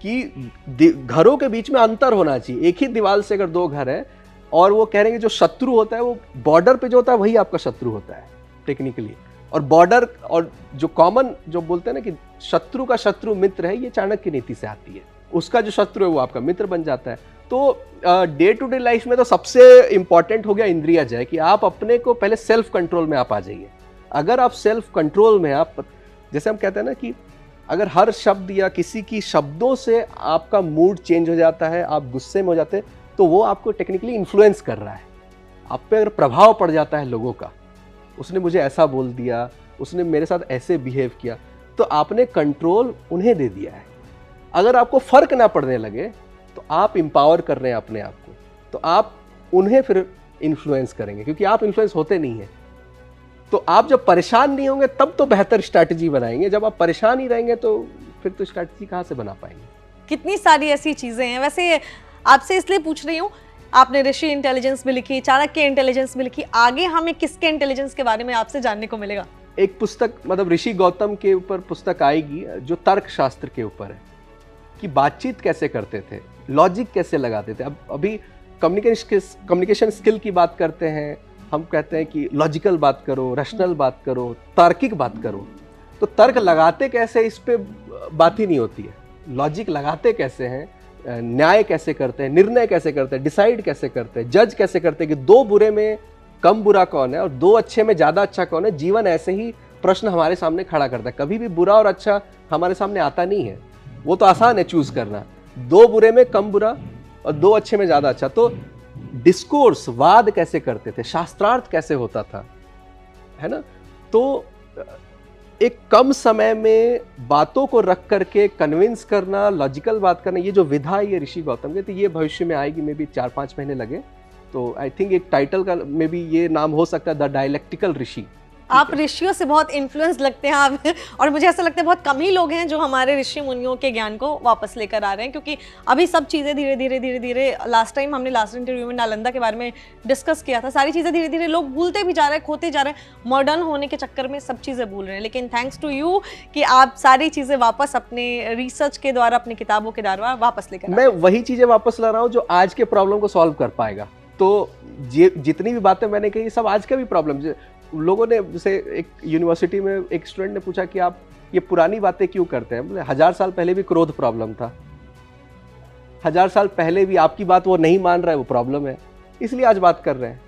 कि घरों के बीच में अंतर होना चाहिए। एक ही दीवार से अगर 2 घर है, और वो कह रहे हैं कि जो शत्रु होता है वो बॉर्डर पे जो होता है वही आपका शत्रु होता है टेक्निकली। और बॉर्डर और जो कॉमन जो बोलते हैं ना कि शत्रु का शत्रु मित्र है, ये चाणक्य नीति से आती है। उसका जो शत्रु है वो आपका मित्र बन जाता है। तो डे टू डे लाइफ में तो सबसे इंपॉर्टेंट हो गया इंद्रिय जय, कि आप अपने को पहले सेल्फ कंट्रोल में आप आ जाइए। अगर आप सेल्फ कंट्रोल में, आप जैसे हम कहते हैं ना कि अगर हर शब्द या किसी की शब्दों से आपका मूड चेंज हो जाता है, आप गुस्से में हो जाते हैं, तो वो आपको टेक्निकली इन्फ्लुएंस कर रहा है। आप पे अगर प्रभाव पड़ जाता है लोगों का, उसने मुझे ऐसा बोल दिया, उसने मेरे साथ ऐसे बिहेव किया, तो आपने कंट्रोल उन्हें दे दिया है। अगर आपको फर्क ना पड़ने लगे, तो आप इंपावर कर रहे हैं अपने आप को, तो आप उन्हें फिर इन्फ्लुएंस करेंगे, क्योंकि आप इन्फ्लुएंस होते नहीं हैं। तो आप जब परेशान नहीं होंगे तब तो बेहतर स्ट्रैटेजी बनाएंगे, जब आप परेशान ही रहेंगे तो फिर तो स्ट्रैटेजी कहाँ से बना पाएंगे? कितनी सारी ऐसी चीज़ें हैं। वैसे आपसे इसलिए पूछ रही हूँ, आपने ऋषि इंटेलिजेंस भी लिखी, चाणक्य इंटेलिजेंस भी लिखी, आगे हमें किसके इंटेलिजेंस के बारे में आपसे जानने को मिलेगा? एक पुस्तक, मतलब ऋषि गौतम के ऊपर पुस्तक आएगी जो तर्क शास्त्र के ऊपर है, कि बातचीत कैसे करते थे, लॉजिक कैसे लगाते थे। अब अभी कम्युनिकेशन स्किल की बात करते हैं, हम कहते हैं कि लॉजिकल बात करो, रैशनल बात करो, तार्किक बात करो। तो तर्क लगाते कैसे, इस पे बात ही नहीं होती है। लॉजिक लगाते कैसे हैं, न्याय कैसे करते हैं, निर्णय कैसे करते हैं, डिसाइड कैसे करते हैं, जज कैसे करते हैं कि दो बुरे में कम बुरा कौन है और दो अच्छे में ज़्यादा अच्छा कौन है। जीवन ऐसे ही प्रश्न हमारे सामने खड़ा करता है। कभी भी बुरा और अच्छा हमारे सामने आता नहीं है, वो तो आसान है चूज करना। दो बुरे में कम बुरा और दो अच्छे में ज़्यादा अच्छा। तो डिस्कोर्स, वाद कैसे करते थे, शास्त्रार्थ कैसे होता था, है ना। तो एक कम समय में बातों को रख करके कन्विंस करना, लॉजिकल बात करना, ये जो विधा है ये ऋषि गौतम के, तो ये भविष्य में आएगी। मे बी 4-5 महीने लगे तो आई थिंक एक टाइटल का मे बी ये नाम हो सकता है, द डायलेक्टिकल ऋषि। आप ऋषियों से बहुत इन्फ्लुएंस लगते हैं आप, और मुझे ऐसा लगता है बहुत कम ही लोग हैं जो हमारे ऋषि मुनियों के ज्ञान को वापस लेकर आ रहे हैं, क्योंकि अभी सब चीज़ें धीरे धीरे लास्ट टाइम हमने लास्ट इंटरव्यू में नालंदा के बारे में डिस्कस किया था, सारी चीज़ें धीरे धीरे लोग भूलते भी जा रहे हैं, खोते जा रहे हैं, मॉडर्न होने के चक्कर में सब चीज़ें भूल रहे हैं। लेकिन थैंक्स टू यू कि आप सारी चीज़ें वापस अपने रिसर्च के द्वारा, अपनी किताबों के द्वारा वापस लेकर, मैं वही चीज़ें वापस ला रहा हूँ जो आज के प्रॉब्लम को सॉल्व कर पाएगा। तो जितनी भी बातें मैंने कही सब आज का भी प्रॉब्लम। लोगों ने, जैसे एक यूनिवर्सिटी में एक स्टूडेंट ने पूछा कि आप ये पुरानी बातें क्यों करते हैं। बोले 1000 साल पहले भी क्रोध प्रॉब्लम था, 1000 साल पहले भी आपकी बात वो नहीं मान रहा है, वो प्रॉब्लम है, इसलिए आज बात कर रहे हैं।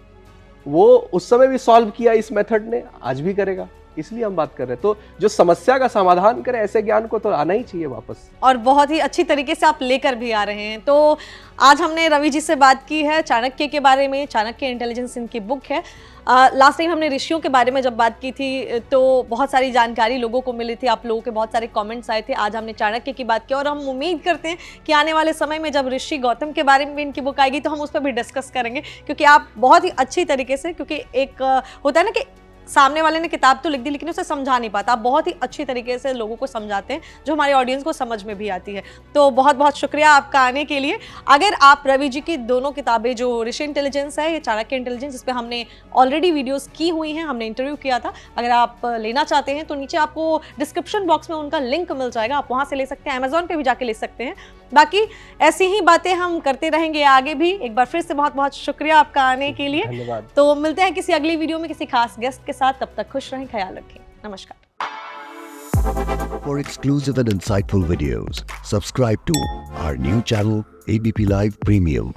वो उस समय भी सॉल्व किया इस मेथड ने, आज भी करेगा, इसलिए हम बात कर रहे हैं। तो जो समस्या का समाधान करे, ऐसे ज्ञान को तो आना ही चाहिए वापस, और बहुत ही अच्छी तरीके से आप लेकर भी आ रहे हैं। तो आज हमने रवि जी से बात की है चाणक्य के बारे में, चाणक्य इंटेलिजेंस इनकी बुक है। लास्ट टाइम हमने ऋषियों के बारे में जब बात की थी तो बहुत सारी जानकारी लोगों को मिली थी, आप लोगों के बहुत सारे कमेंट्स आए थे। आज हमने चाणक्य की बात की और हम उम्मीद करते हैं कि आने वाले समय में जब ऋषि गौतम के बारे में भी इनकी बुक आएगी तो हम उस पर भी डिस्कस करेंगे, क्योंकि आप बहुत ही अच्छी तरीके से, क्योंकि एक होता है ना कि सामने वाले ने किताब तो लिख दी लेकिन उसे समझा नहीं पाता, आप बहुत ही अच्छी तरीके से लोगों को समझाते हैं जो हमारे ऑडियंस को समझ में भी आती है। तो बहुत बहुत शुक्रिया आपका आने के लिए। अगर आप रवि जी की दोनों किताबें, जो ऋषि इंटेलिजेंस है, ये चाणक्य इंटेलिजेंस, इस पर हमने ऑलरेडी वीडियोस की हुई हैं, हमने इंटरव्यू किया था, अगर आप लेना चाहते हैं तो नीचे आपको डिस्क्रिप्शन बॉक्स में उनका लिंक मिल जाएगा, आप वहाँ से ले सकते हैं, अमेजोन पर भी जाके ले सकते हैं। बाकी ऐसी ही बातें हम करते रहेंगे आगे भी। एक बार फिर से बहुत बहुत शुक्रिया आपका आने के लिए। धन्यवाद। तो मिलते हैं किसी अगली वीडियो में किसी खास गेस्ट के साथ, तब तक खुश रहें, ख्याल रखें, नमस्कार। For exclusive and insightful videos, subscribe to our new channel ABP Live Premium.